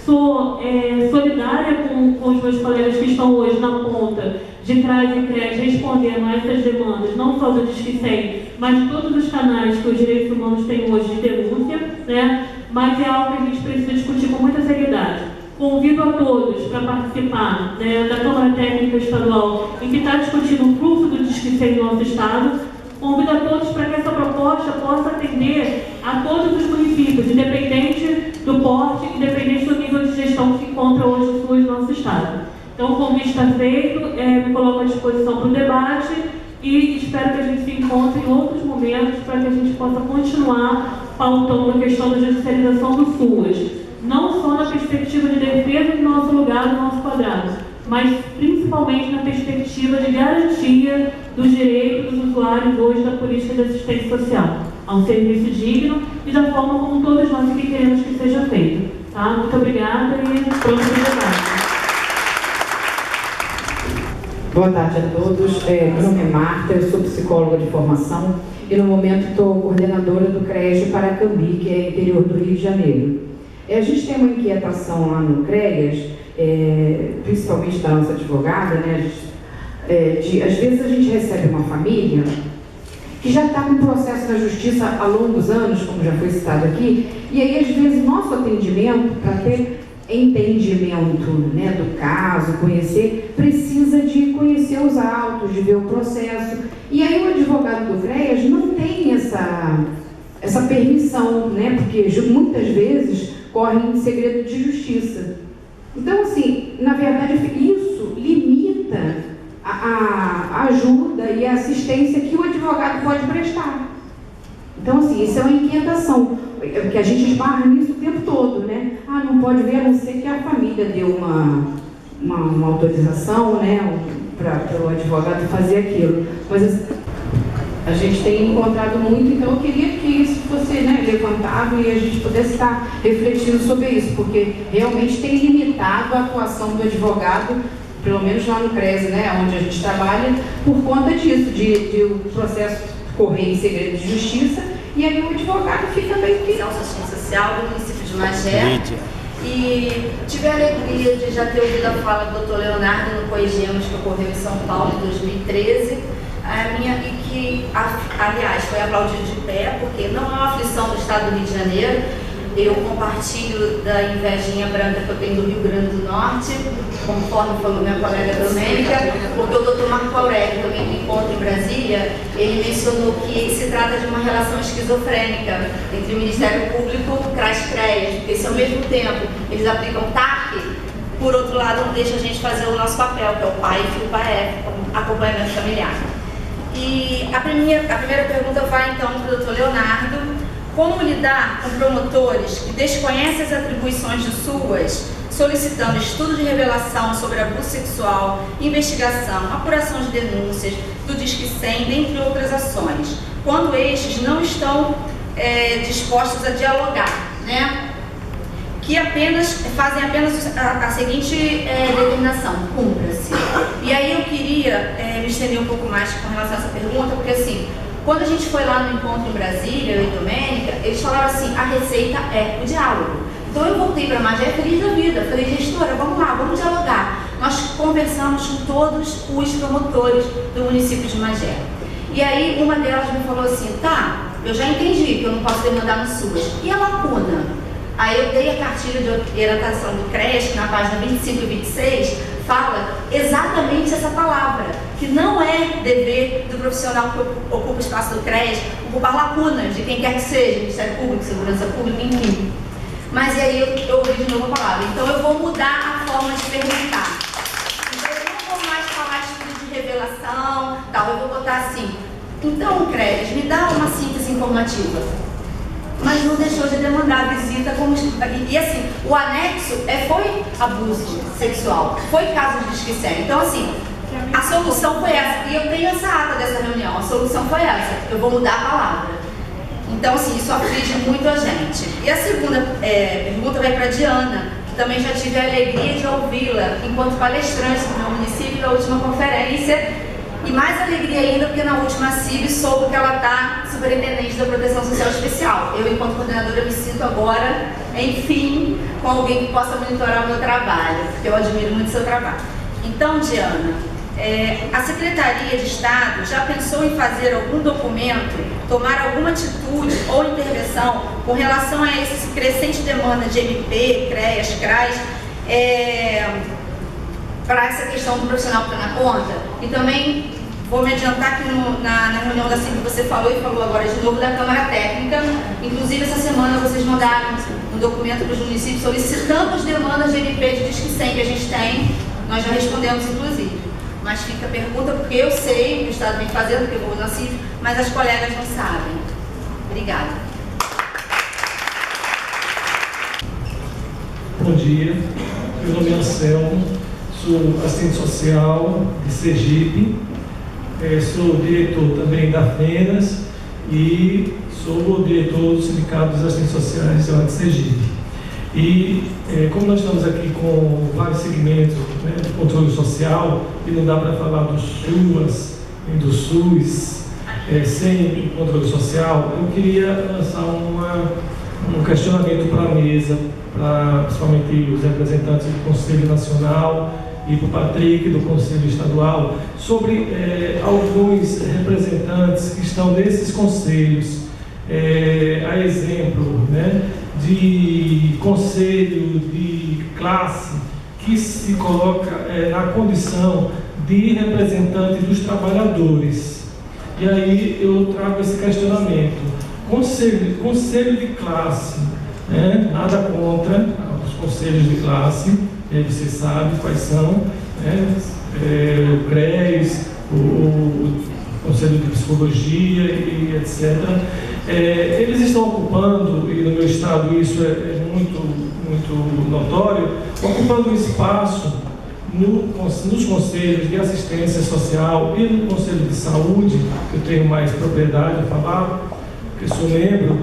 Sou solidária com os meus colegas que estão hoje na ponta de CRAS e CREAS respondendo a essas demandas, não só do Disque 100, mas de todos os canais que os direitos humanos têm hoje de denúncia, né? Mas é algo que a gente precisa discutir com muita seriedade. Convido a todos para participar, né, da Câmara Técnica Estadual, em que está discutindo o fluxo do Disque 100 no nosso Estado. Convido a todos para que essa proposta possa atender a todos os municípios, independente do porte, independente do nível de gestão que encontra hoje o SUS no nosso estado. Então, o convite está feito, me coloco à disposição para o debate e espero que a gente se encontre em outros momentos para que a gente possa continuar pautando a questão da judicialização do SUS, não só na perspectiva de defesa do nosso lugar, do nosso quadrado, mas principalmente na perspectiva de garantia dos direitos dos usuários hoje da política de assistência social, a um serviço digno e da forma como todos nós aqui queremos que seja feito. Tá? Muito obrigada e pronto para o debate. Boa tarde a todos. Meu nome é Marta, eu sou psicóloga de formação e no momento estou coordenadora do CREAS de Paracambi, que é interior do Rio de Janeiro. A gente tem uma inquietação lá no CREAS, principalmente da nossa advogada, né? Às vezes a gente recebe uma família que já está com processo na justiça há longos anos, como já foi citado aqui, e aí às vezes nosso atendimento, para ter entendimento, né, do caso, precisa de conhecer os autos, de ver o processo. E aí o advogado do CREAS não tem essa permissão, né, porque muitas vezes corre em segredo de justiça. Então, assim, na verdade, isso limita a ajuda e a assistência que o advogado pode prestar. Então, assim, isso é uma inquietação, porque a gente esbarra nisso o tempo todo, né? Não pode ver, a não ser que a família deu uma autorização, né, para o advogado fazer aquilo. Mas a gente tem encontrado muito, então eu queria que isso fosse, né, levantado e a gente pudesse estar refletindo sobre isso, porque realmente tem limitado a atuação do advogado, pelo menos lá no CREAS, né, onde a gente trabalha, por conta disso, de o processo correr em segredo de justiça, e aí o advogado fica bem que... Assistência Social do município de Magé. E tive a alegria de já ter ouvido a fala do Dr. Leonardo no Coegemos, que ocorreu em São Paulo em 2013, e que, aliás, foi aplaudido de pé, porque não é uma aflição do estado do Rio de Janeiro. Eu compartilho da invejinha branca que eu tenho do Rio Grande do Norte, conforme falou minha colega Domênica, porque o Dr. Marco Aurélio, também no encontro em Brasília, ele mencionou que se trata de uma relação esquizofrênica entre o Ministério Público e o CRAS-CREAS, porque se ao mesmo tempo eles aplicam TAC, por outro lado não deixa a gente fazer o nosso papel, que é o PAI e o PAE, acompanhamento familiar. E a primeira pergunta vai então para o Dr. Leonardo. Como lidar com promotores que desconhecem as atribuições do SUAS, solicitando estudo de revelação sobre abuso sexual, investigação, apuração de denúncias, do Disque 100, dentre outras ações, quando estes não estão dispostos a dialogar, né? Que fazem apenas a seguinte determinação: cumpra-se. E aí eu queria me estender um pouco mais com relação a essa pergunta, porque assim, quando a gente foi lá no encontro em Brasília, eu e Domênica, eles falaram assim: a receita é o diálogo. Então eu voltei para a Magé feliz da vida, falei: gestora, vamos lá, vamos dialogar. Nós conversamos com todos os promotores do município de Magé. E aí uma delas me falou assim: tá, eu já entendi que eu não posso demandar no SUAS. E a lacuna? Aí eu dei a cartilha de orientação do CREAS, que na página 25 e 26 fala exatamente essa palavra, que não é dever do profissional que ocupa o espaço do CREAS ocupar lacunas de quem quer que seja, Ministério Público, Segurança Pública, enfim. Mas e aí eu ouvi de novo a palavra. Então eu vou mudar a forma de perguntar. Então eu não vou mais falar de estudo de revelação, tal, eu vou botar assim: então, CREAS, me dá uma síntese informativa. Mas não deixou de demandar a visita como... E assim, o anexo foi abuso sexual, foi caso de Disque 100. Então assim, a solução foi essa. E eu tenho essa ata dessa reunião, a solução foi essa. Eu vou mudar a palavra. Então assim, isso aflige muito a gente. E a segunda pergunta vai para a Diana, que também já tive a alegria de ouvi-la enquanto palestrante no meu município na última conferência. E mais alegria ainda porque na última CIB soube que ela está superintendente da Proteção Social Especial. Eu, enquanto coordenadora, me sinto agora, enfim, com alguém que possa monitorar o meu trabalho, porque eu admiro muito o seu trabalho. Então, Diana, a Secretaria de Estado já pensou em fazer algum documento, tomar alguma atitude ou intervenção com relação a essa crescente demanda de MP, CREAS, CRAS, para essa questão do profissional que está na conta? E também Vou me adiantar que na reunião da CIP você falou e falou agora de novo da Câmara Técnica. Inclusive, essa semana vocês mandaram um documento para os municípios solicitando as demandas de MP de Disque 100 que a gente tem. Nós já respondemos, inclusive. Mas fica a pergunta, porque eu sei que o Estado vem fazendo, porque eu vou na CIP, mas as colegas não sabem. Obrigada. Bom dia, meu nome é Anselmo, sou assistente social de Sergipe, sou diretor também da FENAS e sou diretor do Sindicato dos Assistentes Sociais de Sergipe. E como nós estamos aqui com vários segmentos, né, de controle social, e não dá para falar do SUAS nem do SUS sem controle social, eu queria lançar um questionamento para a mesa, para principalmente os representantes do Conselho Nacional e para o Patrick do Conselho Estadual, sobre alguns representantes que estão nesses conselhos, a exemplo, né, de conselho de classe que se coloca na condição de representante dos trabalhadores. E aí eu trago esse questionamento. Conselho de classe, né? Nada contra os conselhos de classe, você sabe quais são, né? O CRES, o Conselho de Psicologia e etc. Eles estão ocupando, e no meu estado isso é muito notório, ocupando um espaço nos conselhos de assistência social e no Conselho de Saúde, que eu tenho mais propriedade a falar, que sou membro,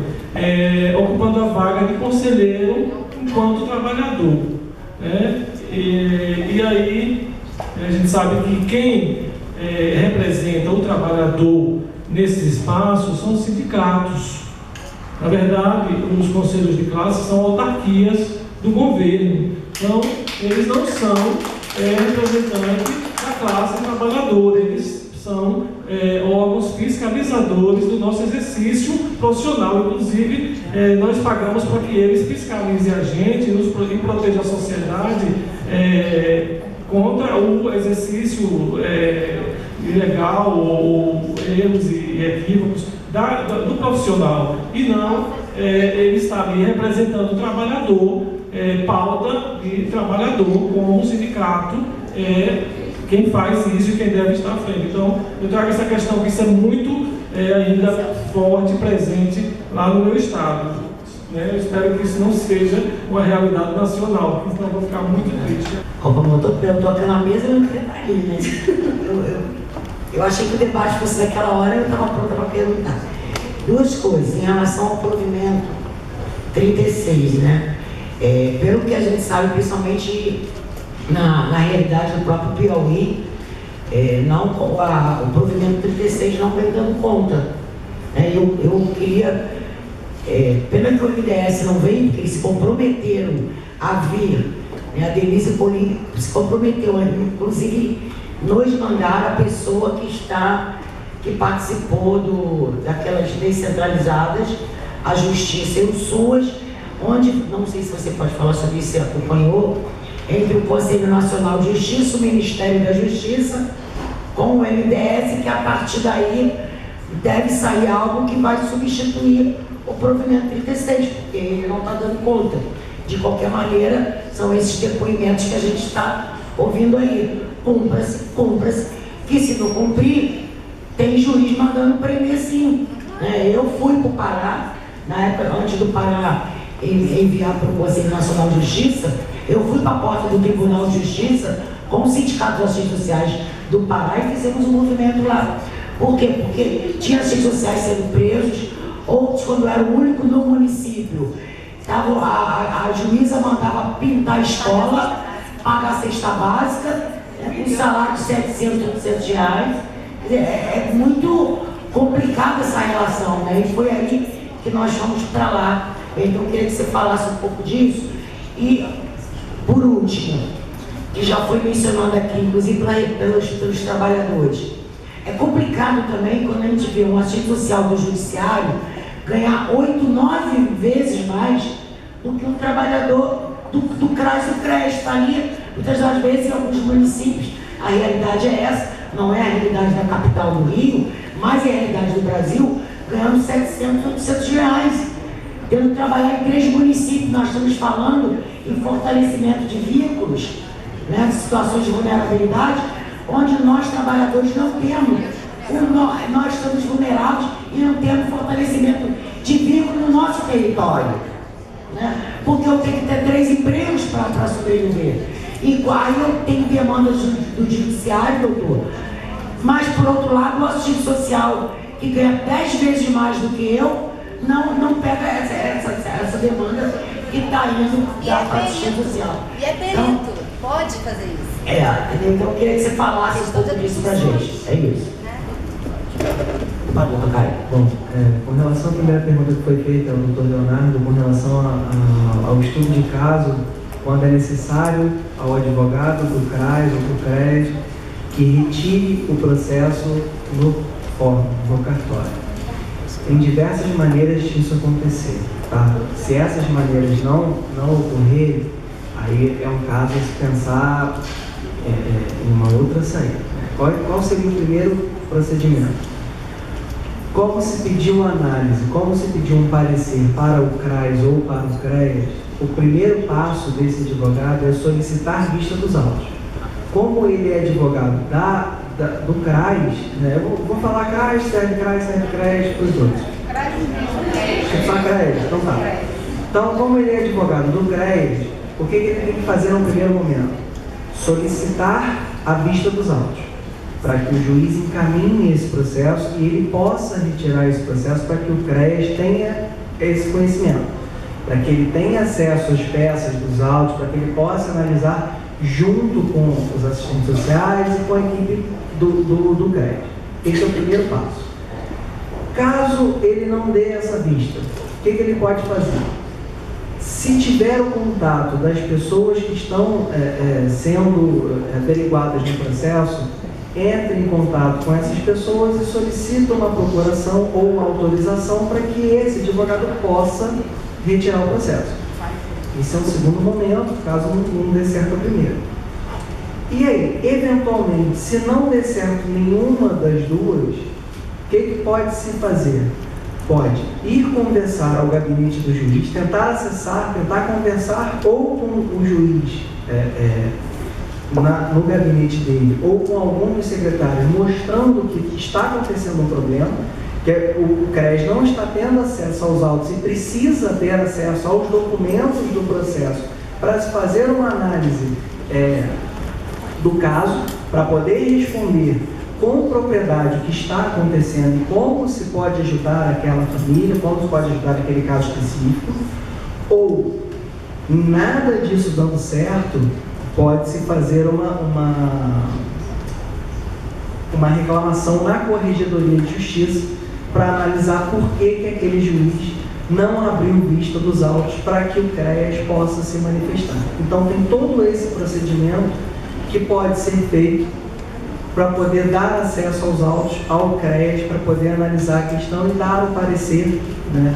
ocupando a vaga de conselheiro enquanto trabalhador. Né? E aí a gente sabe que quem representa o trabalhador nesses espaços são os sindicatos. Na verdade, os conselhos de classe são autarquias do governo. Então, eles não são representantes da classe trabalhadora, eles são órgãos fiscalizadores do nosso exercício profissional. Inclusive, nós pagamos para que eles fiscalizem a gente e protejam a sociedade contra o exercício ilegal ou erros e equívocos do profissional. E não ele está ali representando o trabalhador, pauta de trabalhador, como o sindicato quem faz isso e quem deve estar à frente. Então, eu trago essa questão que isso é muito ainda forte, presente lá no meu estado. Né? Eu espero que isso não seja uma realidade nacional, porque senão eu vou ficar muito triste. Como eu estou aqui na mesa, eu não queria estar ali, né? Eu achei que o debate fosse naquela hora, eu estava pronta para perguntar. Duas coisas, em relação ao provimento 36, né? Pelo que a gente sabe, principalmente na realidade do próprio Piauí, o provimento 36 não vem dando conta. Eu queria, pena que o MDS não veio, porque eles se comprometeram a vir, né? A Denise Poli se comprometeu, inclusive nos mandar a pessoa que participou daquelas descentralizadas, a Justiça e o SUAS, onde, não sei se você pode falar sobre isso, você acompanhou, entre o Conselho Nacional de Justiça, o Ministério da Justiça, com o MDS, que a partir daí deve sair algo que vai substituir o provimento 36, porque ele não está dando conta. De qualquer maneira, são esses depoimentos que a gente está ouvindo aí. Cumpra-se, que se não cumprir, tem juiz mandando prender sim. Eu fui para o Pará, na época, antes do Pará enviar para o Conselho Nacional de Justiça, eu fui para a porta do Tribunal de Justiça com o Sindicato dos Assistentes Sociais do Pará e fizemos um movimento lá. Por quê? Porque tinha assistentes sociais sendo presos, outros quando eu era o único no município. A juíza mandava pintar a escola, pagar a cesta básica, um salário de 700, 800 reais. É muito complicada essa relação, né? E foi aí que nós fomos para lá. Então eu queria que você falasse um pouco disso. E, por último, que já foi mencionado aqui, inclusive pelos trabalhadores, é complicado também quando a gente vê um assistente social do judiciário ganhar 8, 9 vezes mais do que um trabalhador do CRAS e do CRES. Está ali, muitas das vezes, em alguns municípios, a realidade é essa, não é a realidade da capital do Rio, mas é a realidade do Brasil, ganhando 700, 800 reais, tendo que trabalhar em 3 municípios. Nós estamos falando em fortalecimento de vínculos, né, situações de vulnerabilidade, onde nós trabalhadores não temos, nós estamos vulneráveis e não temos fortalecimento de vínculo no nosso território, né? Porque eu tenho que ter 3 empregos para sobreviver. E aí eu tenho demandas do judiciário, doutor, mas por outro lado o assistente social, que ganha 10 vezes mais do que eu, não pega essa demanda que está indo da assistente social. E é perito, então, pode fazer isso. Então eu queria que você falasse um pouco disso pra gente. É isso. Bom, com relação à primeira pergunta que foi feita ao Dr. Leonardo, com relação ao estudo de caso, quando é necessário ao advogado do CRAS ou do CRES que retire o processo no fórum, no cartório. Tem diversas maneiras disso acontecer, tá? Se essas maneiras não ocorrerem, aí é um caso a se pensar em uma outra saída. Qual seria o primeiro procedimento? Como se pedir uma análise, como se pedir um parecer para o CRAS ou para o CREAS, o primeiro passo desse advogado é solicitar vista dos autos. Como ele é advogado do CRAS, né, eu vou falar CRAS, serve CRAS para os outros. Só CRAS, então tá. Então, como ele é advogado do CREAS, o que ele tem que fazer no primeiro momento? Solicitar a vista dos autos, para que o juiz encaminhe esse processo e ele possa retirar esse processo para que o CREAS tenha esse conhecimento, para que ele tenha acesso às peças dos autos, para que ele possa analisar junto com os assistentes sociais e com a equipe do CREAS. Esse é o primeiro passo. Caso ele não dê essa vista, o que ele pode fazer? Se tiver o contato das pessoas que estão sendo averiguadas no processo, entre em contato com essas pessoas e solicita uma procuração ou uma autorização para que esse advogado possa retirar o processo. Esse é o segundo momento, caso não dê certo o primeiro. E aí, eventualmente, se não der certo nenhuma das duas, o que pode se fazer? Pode ir conversar ao gabinete do juiz, tentar acessar, tentar conversar ou com o juiz no gabinete dele, ou com algum dos secretários, mostrando que está acontecendo um problema, que o CRES não está tendo acesso aos autos e precisa ter acesso aos documentos do processo para se fazer uma análise do caso, para poder responder com propriedade o que está acontecendo e como se pode ajudar aquela família, como se pode ajudar aquele caso específico, ou nada disso dando certo, pode-se fazer uma reclamação na Corregedoria de Justiça para analisar por que aquele juiz não abriu vista dos autos para que o CREAS possa se manifestar. Então tem todo esse procedimento que pode ser feito para poder dar acesso aos autos ao CREAS, para poder analisar a questão e dar o parecer, né,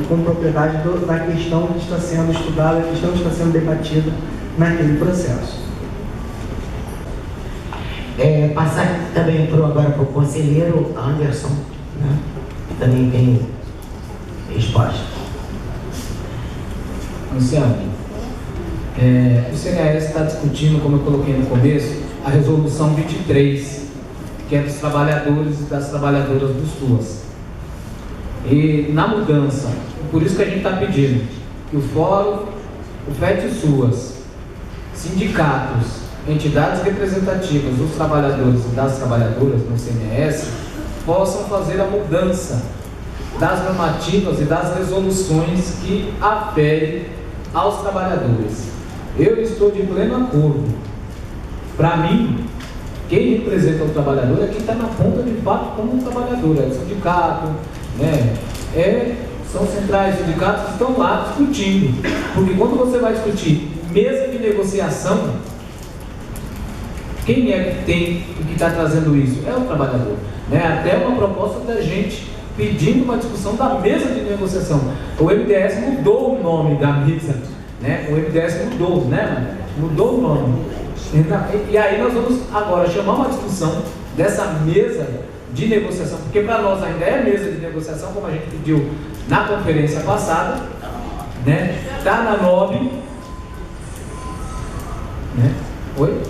com propriedade da questão que está sendo estudada, a questão que está sendo debatida naquele processo. Passar também agora para o conselheiro Anderson, né, que também tem resposta. Luciano, o CNAS está discutindo, como eu coloquei no começo, a resolução 23, que é dos trabalhadores e das trabalhadoras dos SUAS. E na mudança, por isso que a gente está pedindo que o Fórum, o FET-SUAS, sindicatos, entidades representativas dos trabalhadores e das trabalhadoras no CNS possam fazer a mudança das normativas e das resoluções que aferem aos trabalhadores. Eu estou de pleno acordo. Para mim, quem representa o trabalhador é quem está na ponta de fato como um trabalhador, é o sindicato, né? São centrais, sindicatos que estão lá discutindo. Porque quando você vai discutir mesa de negociação, quem é que tem e que está trazendo isso? É o trabalhador. Né? Até uma proposta da gente pedindo uma discussão da mesa de negociação. O MDS mudou o nome da mesa, né? O MDS mudou, né? Mudou o nome. E aí nós vamos agora chamar uma discussão dessa mesa de negociação, porque para nós ainda é mesa de negociação, como a gente pediu na conferência passada, né? Está na NOB, né? Oi?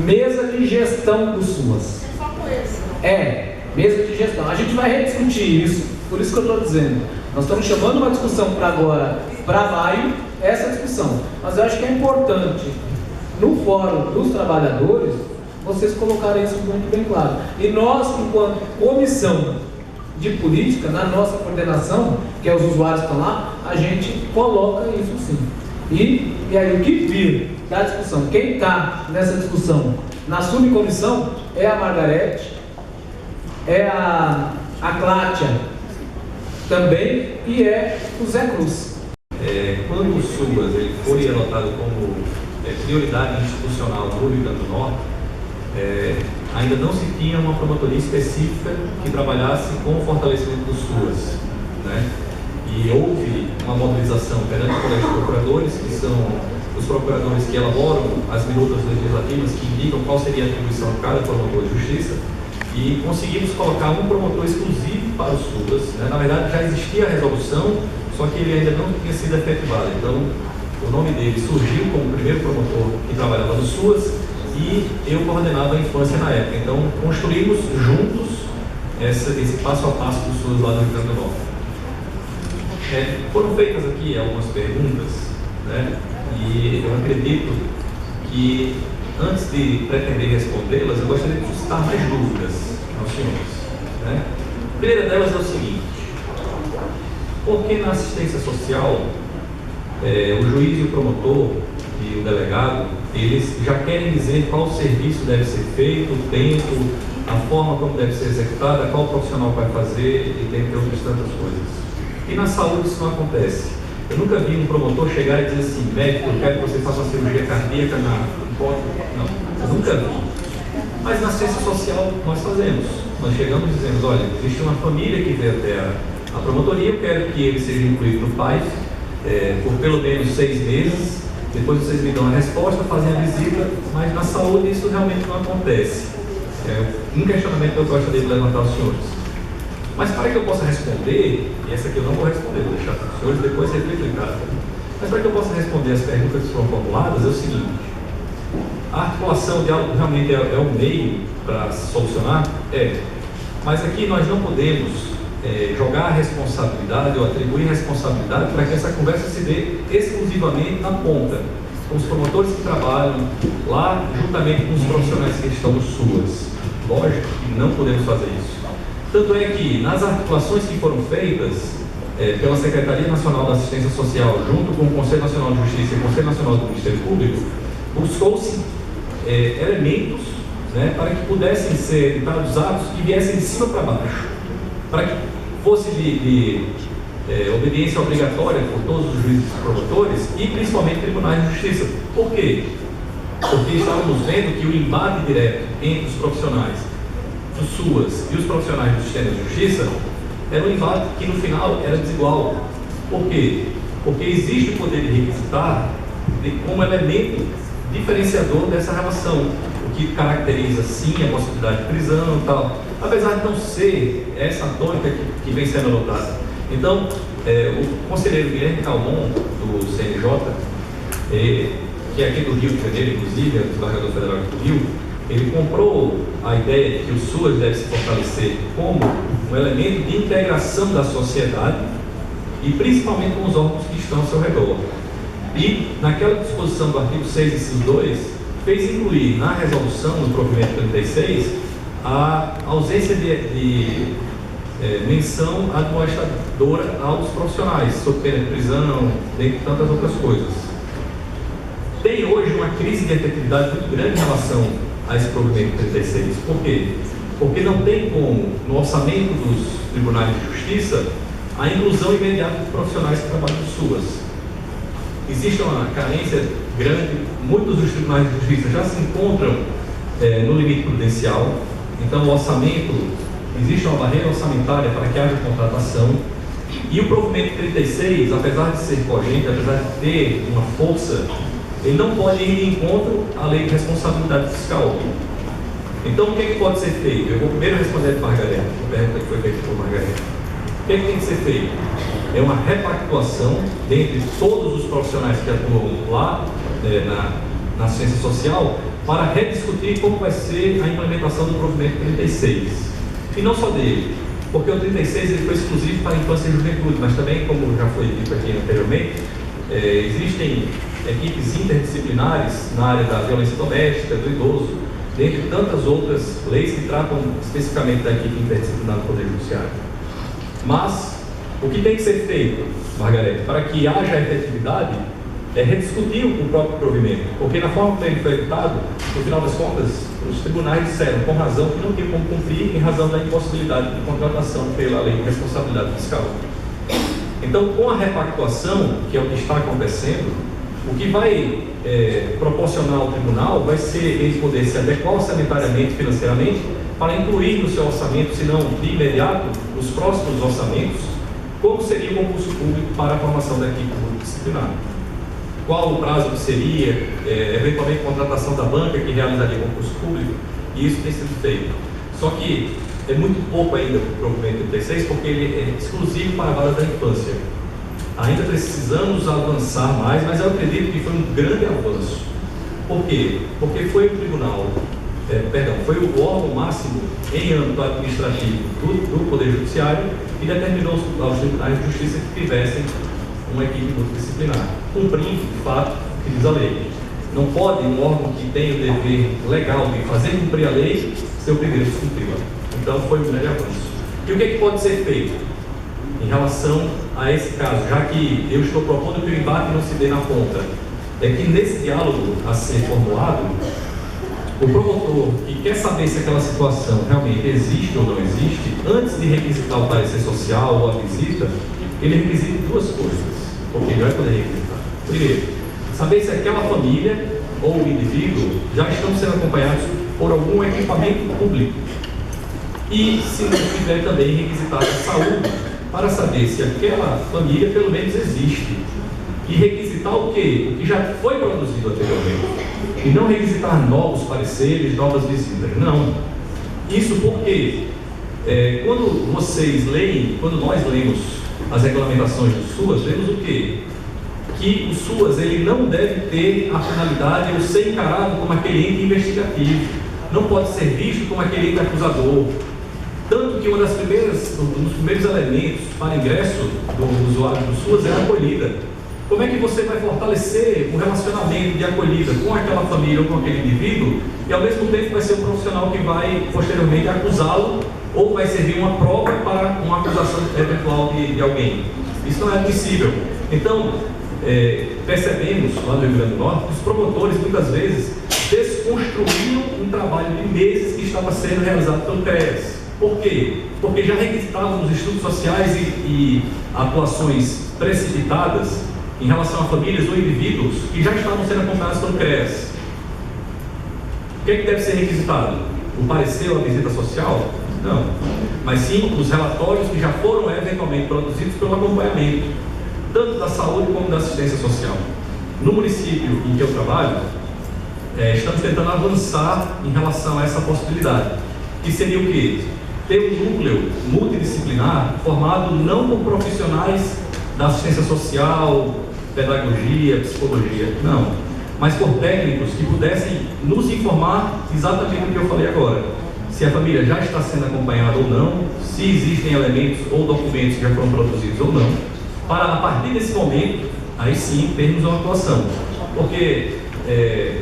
Mesa de gestão do SUAS. Mesa de gestão. A gente vai rediscutir isso, por isso que eu estou dizendo. Nós estamos chamando uma discussão para agora, para maio, essa discussão. Mas eu acho que é importante, no fórum dos trabalhadores, vocês colocarem isso muito bem claro. E nós, enquanto comissão de política, na nossa coordenação, que é os usuários que estão lá, a gente coloca isso sim. E aí o que vir da discussão, quem está nessa discussão na subcomissão é a Margarete, é a Clátia também e é o Zé Cruz. Quando o SUAS ele foi anotado como prioridade institucional no Rio Grande do Norte, ainda não se tinha uma promotoria específica que trabalhasse com o fortalecimento do SUAS, né? E houve uma mobilização perante o Colégio de Procuradores, que são os procuradores que elaboram as minutas legislativas que indicam qual seria a atribuição de cada promotor de justiça, e conseguimos colocar um promotor exclusivo para o SUAS, né? Na verdade já existia a resolução, só que ele ainda não tinha sido efetivado. Então o nome dele surgiu como o primeiro promotor que trabalhava no SUAS e eu coordenava a infância na época. Então construímos juntos esse passo a passo do SUAS lá no Rio Grande do Norte. Foram feitas aqui algumas perguntas, né? E eu acredito que antes de pretender respondê-las, eu gostaria de suscitar mais dúvidas aos senhores, né? A primeira delas é o seguinte: por que na assistência social o juiz e o promotor e o delegado, eles já querem dizer qual serviço deve ser feito, o tempo, a forma como deve ser executada, qual profissional vai fazer, e dentre outras tantas coisas? E na saúde isso não acontece. Eu nunca vi um promotor chegar e dizer assim: médico, eu quero que você faça uma cirurgia cardíaca na hipótese. Não, eu nunca vi. Mas na assistência social nós fazemos. Nós chegamos e dizemos: olha, existe uma família que veio até a promotoria, eu quero que ele seja incluído no PAIF por pelo menos 6 meses, depois vocês me dão a resposta, fazem a visita, mas na saúde isso realmente não acontece. Um questionamento que eu gostaria de levantar aos senhores. Mas para que eu possa responder, e essa aqui eu não vou responder, vou deixar para os senhores depois refletir em casa. Mas para que eu possa responder as perguntas que foram formuladas, é o seguinte: a articulação, o diálogo realmente é o meio para solucionar? Mas aqui nós não podemos jogar a responsabilidade ou atribuir responsabilidade para que essa conversa se dê exclusivamente na ponta, com os promotores que trabalham lá, juntamente com os profissionais que estão no SUAS. Lógico que não podemos fazer isso. Tanto é que nas articulações que foram feitas pela Secretaria Nacional da Assistência Social, junto com o Conselho Nacional de Justiça e o Conselho Nacional do Ministério Público, buscou-se elementos, né, para que pudessem ser ditados atos que viessem de cima para baixo, para que fosse de obediência obrigatória por todos os juízes e promotores e principalmente tribunais de justiça. Por quê? Porque estávamos vendo que o embate direto entre os profissionais do SUAS e os profissionais do sistema de justiça era um embate que no final era desigual. Por quê? Porque existe o poder de requisitar como elemento diferenciador dessa relação, o que caracteriza sim a possibilidade de prisão e tal, apesar de não ser essa tônica que vem sendo adotada. Então, o conselheiro Guilherme Calmon, do CNJ, que é aqui do Rio de Janeiro, inclusive, é desembargador federal do Rio, ele comprou a ideia de que o SUAS deve se fortalecer como um elemento de integração da sociedade e principalmente com os órgãos que estão ao seu redor. E naquela disposição do artigo 6, inciso 2, fez incluir na resolução, no provimento 36, a ausência de menção admoestadora aos profissionais, sob pena de prisão, dentre tantas outras coisas. Tem hoje uma crise de efetividade muito grande em relação a esse provimento 36. Por quê? Porque não tem como, no orçamento dos tribunais de justiça, a inclusão imediata de profissionais que trabalham no SUAS. Existe uma carência grande, muitos dos tribunais de justiça já se encontram no limite prudencial, então o orçamento, existe uma barreira orçamentária para que haja contratação, e o provimento 36, apesar de ser cogente, apesar de ter uma força ele não pode ir de encontro à lei de responsabilidade fiscal. Então, o que é que pode ser feito? Eu vou primeiro responder para Margareth, a pergunta que foi feita por Margareth. O que é que tem que ser feito? É uma repactuação dentre todos os profissionais que atuam lá na ciência social para rediscutir como vai ser a implementação do provimento 36. E não só dele, porque o 36 ele foi exclusivo para a infância e juventude, mas também, como já foi dito aqui anteriormente, existem equipes interdisciplinares na área da violência doméstica, do idoso, dentre tantas outras leis que tratam especificamente da equipe interdisciplinar do Poder Judiciário. Mas, o que tem que ser feito, Margareth, para que haja efetividade, é rediscutir o próprio provimento, porque na forma como ele foi editado, no final das contas, os tribunais disseram, com razão, que não tinham como cumprir em razão da impossibilidade de contratação pela lei de responsabilidade fiscal. Então, com a repactuação, que é o que está acontecendo, o que vai proporcionar ao tribunal vai ser ele poder se adequar sanitariamente, financeiramente, para incluir no seu orçamento, se não de imediato, os próximos orçamentos, como seria o concurso público para a formação da equipe multidisciplinar. Qual o prazo que seria, eventualmente contratação da banca que realizaria o concurso público, e isso tem sido feito. Só que é muito pouco ainda para o provimento 36, porque ele é exclusivo para a vara da infância. Ainda precisamos avançar mais, mas eu acredito que foi um grande avanço. Por quê? Porque foi o tribunal, foi o órgão máximo em âmbito administrativo do Poder Judiciário que determinou aos tribunais de justiça que tivessem uma equipe multidisciplinar, cumprindo, de fato, o que diz a lei. Não pode um órgão que tem o dever legal de fazer cumprir a lei ser o primeiro a descumpri-la. Então, foi um grande avanço. E o que é que pode ser feito em relação a esse caso, já que eu estou propondo que o embate não se dê na ponta? É que nesse diálogo a ser formulado, o promotor que quer saber se aquela situação realmente existe ou não existe, antes de requisitar o parecer social ou a visita, ele requisita duas coisas, porque ele vai poder requisitar. Primeiro, saber se aquela família ou o indivíduo já estão sendo acompanhados por algum equipamento público. E, se não tiver, também requisitar a saúde, para saber se aquela família pelo menos existe. E requisitar o quê? O que já foi produzido anteriormente. E não requisitar novos pareceres, novas visitas. Não. Isso porque, quando vocês leem, quando nós lemos as regulamentações do SUAS, vemos o quê? Que o SUAS ele não deve ter a finalidade ou ser encarado como aquele ente investigativo. Não pode ser visto como aquele ente acusador. Tanto que um dos primeiros elementos para ingresso do usuário do SUAS é a acolhida. Como é que você vai fortalecer o relacionamento de acolhida com aquela família ou com aquele indivíduo e ao mesmo tempo vai ser um profissional que vai posteriormente acusá-lo ou vai servir uma prova para uma acusação eventual de alguém? Isso não é admissível. Então, percebemos lá no Rio Grande do Norte que os promotores muitas vezes desconstruíram um trabalho de meses que estava sendo realizado pelo CREAS. Por quê? Porque já requisitavam os estudos sociais e atuações precipitadas em relação a famílias ou indivíduos que já estavam sendo acompanhados pelo CREAS. O que é que deve ser requisitado? O parecer ou a visita social? Não. Mas sim os relatórios que já foram eventualmente produzidos pelo acompanhamento, tanto da saúde como da assistência social. No município em que eu trabalho, estamos tentando avançar em relação a essa possibilidade, que seria o quê? Ter um núcleo multidisciplinar formado não por profissionais da assistência social, pedagogia, psicologia, não, mas por técnicos que pudessem nos informar exatamente o que eu falei agora. Se a família já está sendo acompanhada ou não, se existem elementos ou documentos que já foram produzidos ou não, para a partir desse momento, aí sim, termos uma atuação. Porque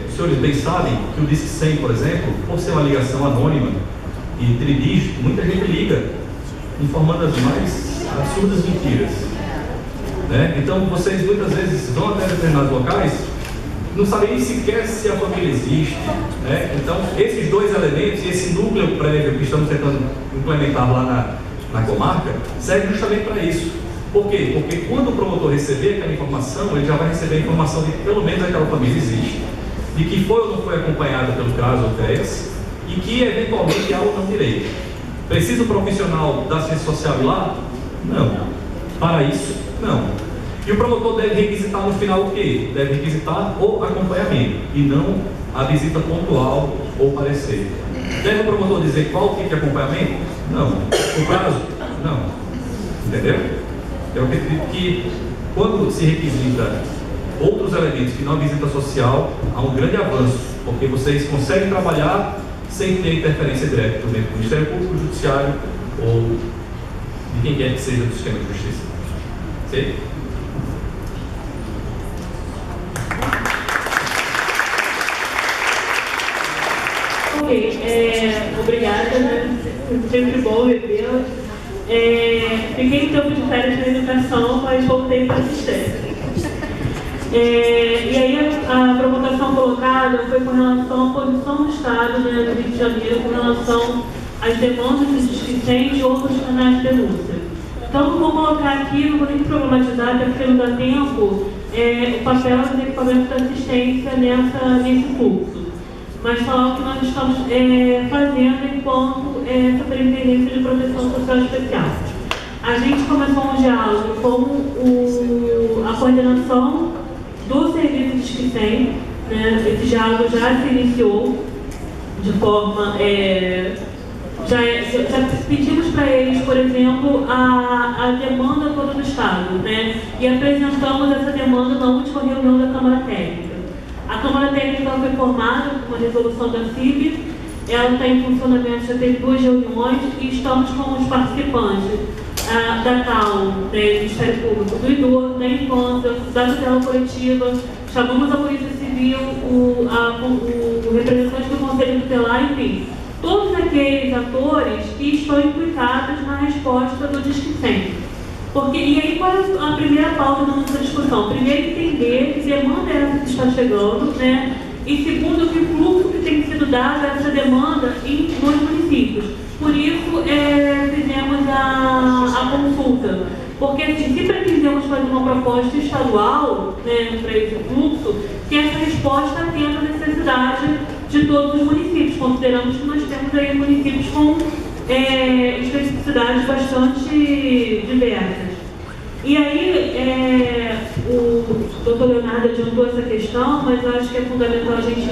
os senhores bem sabem que o Disque 100, por exemplo, por ser uma ligação anônima e tridígito, muita gente liga informando as mais absurdas mentiras. Então, vocês muitas vezes vão até determinados locais, não sabem nem sequer se a família existe. Então, esses dois elementos e esse núcleo prévio que estamos tentando implementar lá na comarca, serve justamente para isso. Por quê? Porque quando o promotor receber aquela informação, ele já vai receber a informação de que pelo menos aquela família existe, de que foi ou não foi acompanhada pelo CRAS ou CREAS, e que eventualmente há ou não direito. Precisa o profissional da ciência social ir lá? Não. Para isso, não. E o promotor deve requisitar no final o quê? Deve requisitar o acompanhamento e não a visita pontual ou parecer. Deve o promotor dizer qual tipo de acompanhamento? Não. O prazo? Não. Entendeu? Eu acredito que quando se requisita outros elementos que não a visita social, há um grande avanço, porque vocês conseguem trabalhar sem ter interferência direta do Ministério Público, do Judiciário ou de quem quer que seja do sistema de justiça. Sim? Obrigada, né? Sempre bom revê-la. Fiquei em campo de férias na educação, mas voltei para a assistência. E aí a provocação colocada foi com relação à posição do Estado, né, do Rio de Janeiro com relação às demandas dos disquicentes e outros canais de denúncia. Então, vou colocar aqui, não vou nem problematizar, até porque não dá tempo, o papel dos equipamentos de assistência nesse fluxo. Mas falar o que nós estamos fazendo enquanto Superintendência de Proteção Social Especial. A gente começou um diálogo com a coordenação do serviço de disquicem, né? Esse diálogo já se iniciou de forma... Já pedimos para eles, por exemplo, a demanda toda do Estado, né? E apresentamos essa demanda na última reunião da Câmara Técnica. A Câmara Técnica foi formada com uma resolução da CIB, ela está em funcionamento, já teve 2 reuniões e estamos com os participantes da CAL, do Ministério Público, do IDOR, da Infância, da tutela coletiva, chamamos a Polícia Civil, o representante do Conselho Tutelar, enfim, todos aqueles atores que estão implicados na resposta do disquicem. E aí, qual é a primeira pauta da nossa discussão? Primeiro, entender que demanda é essa que está chegando, né? E segundo, que fluxo que tem sido dado a essa demanda nos municípios. Por isso, fizemos a consulta. Porque, assim, se pretendemos fazer uma proposta estadual, né, para esse fluxo, que essa resposta atenda à necessidade de todos os municípios. Consideramos que nós temos aí municípios com especificidades bastante diversas. E aí, o doutor Leonardo adiantou essa questão, mas eu acho que é fundamental a gente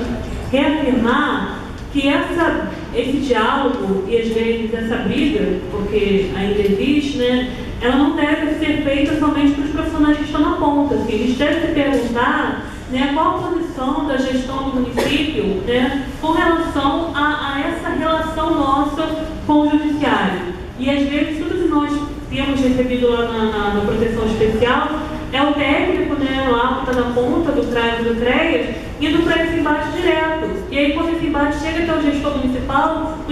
reafirmar que esse diálogo e às vezes essa briga, porque ainda existe, né, ela não deve ser feita somente para os profissionais que estão na ponta. Assim, eles devem se perguntar, né, qual a posição da gestão do município, né, com relação a essa relação nossa com o judiciário. E às vezes tudo que nós temos recebido lá na proteção especial é o técnico, né, lá que está na ponta do CRAS e do CREAS, indo para esse embate direto. E aí quando esse embate chega até o gestor municipal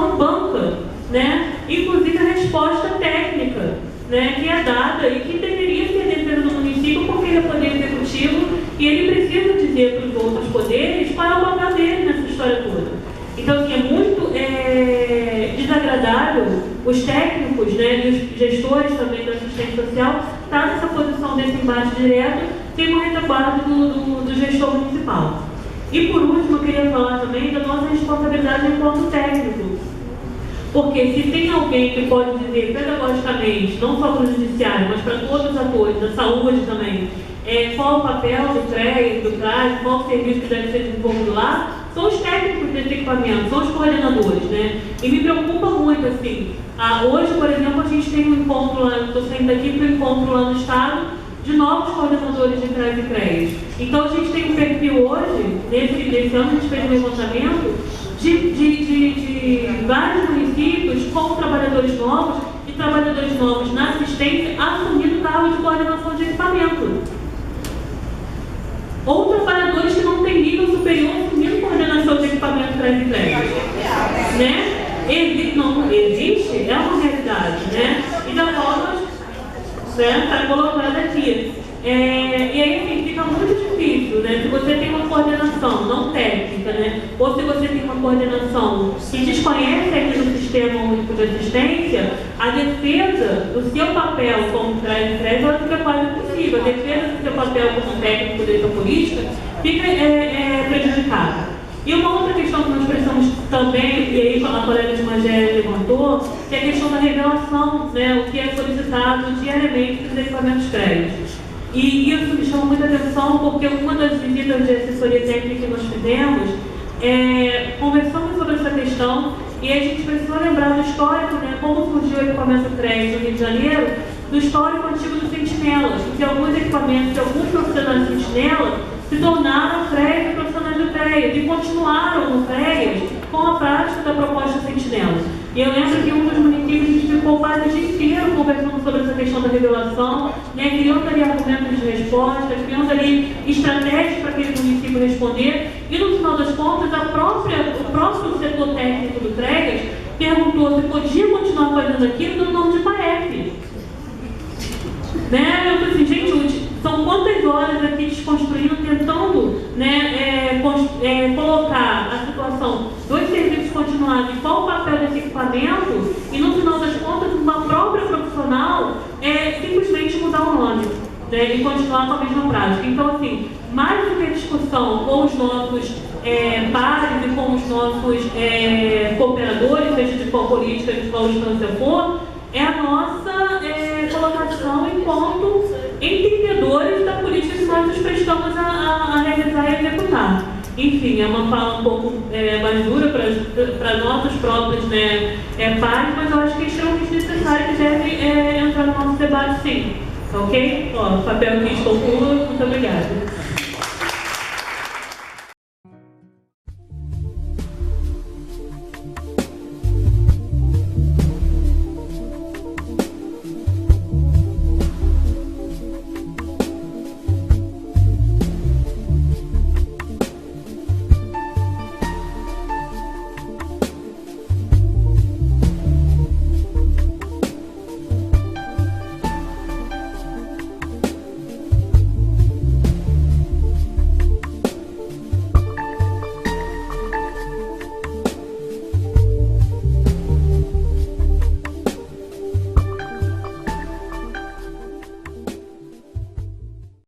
não banca, né, inclusive a resposta técnica, né, que é dada e que deveria ser a defesa do município, porque ele é poder executivo e ele precisa dizer para os outros poderes qual é o papel dele nessa história toda. Então, assim, é muito desagradável os técnicos, né, e os gestores também da assistência social estar nessa posição desse embate direto sem o retaguarda do gestor municipal. E por último, eu queria falar também da nossa responsabilidade enquanto técnico. Porque se tem alguém que pode dizer pedagogicamente, não só para o judiciário, mas para todos os atores, da saúde também, qual o papel do CREAS, do CRAS, qual o serviço que deve ser desenvolvido lá, são os técnicos desse equipamento, são os coordenadores, né? E me preocupa muito, assim, hoje, por exemplo, a gente tem um encontro lá, estou saindo daqui para um encontro lá no Estado, de novos coordenadores de CRAS e CREAS. Então, a gente tem um perfil hoje, nesse ano a gente fez um levantamento, de vários municípios com trabalhadores novos e trabalhadores novos na assistência assumindo cargo de coordenação de equipamento. Ou trabalhadores que não têm nível superior assumindo coordenação de equipamento para as empresas. Né? Não existe, é uma realidade, né? E da forma está colocada aqui. E aí, assim, fica muito difícil, né? Se você tem uma coordenação não técnica, né? Ou se você tem uma coordenação que desconhece aqui no Sistema Único de Assistência, a defesa do seu papel como CRAS, ela fica quase impossível. A defesa do seu papel como técnico dessa política fica prejudicada. E uma outra questão que nós precisamos também, e aí a colega de Magé levantou, que é a questão da revelação, né? O que é solicitado diariamente dos equipamentos CREAS. E isso me chamou muita atenção, porque uma das visitas de assessoria técnica que nós fizemos, conversamos sobre essa questão e a gente precisou lembrar do histórico, né, como surgiu o equipamento CRES no Rio de Janeiro, do histórico antigo do Sentinela, que alguns equipamentos e alguns profissionais do Sentinela se tornaram CRES e profissionais do CREAS e continuaram no CREAS com a prática da proposta Sentinela. E eu lembro que um dos municípios a gente ficou quase o dia inteiro conversando sobre essa questão da revelação, né, criando ali argumentos de resposta, criando ali estratégias para aquele município responder, e no final das contas o próprio setor técnico do CREAS perguntou se podia continuar fazendo aquilo no nome de PAEP. Né? Eu falei assim, gente, são quantas horas aqui desconstruindo, tentando, né, colocar a situação dos serviços continuados e qual o papel desse equipamento, e no final das contas, uma própria profissional simplesmente mudar o nome, né, e continuar com a mesma prática. Então, assim, mais do que a discussão com os nossos pares e com os nossos cooperadores, seja de qual política, de qual instância for, é a nossa colocação enquanto entendedores da política que nós nos prestamos a realizar e executar. Enfim, é uma fala um pouco mais dura para nossos próprios, né, pares, mas eu acho que é extremamente necessário que deve entrar no nosso debate, sim. Ok? Ó, papel que concluo, muito obrigada.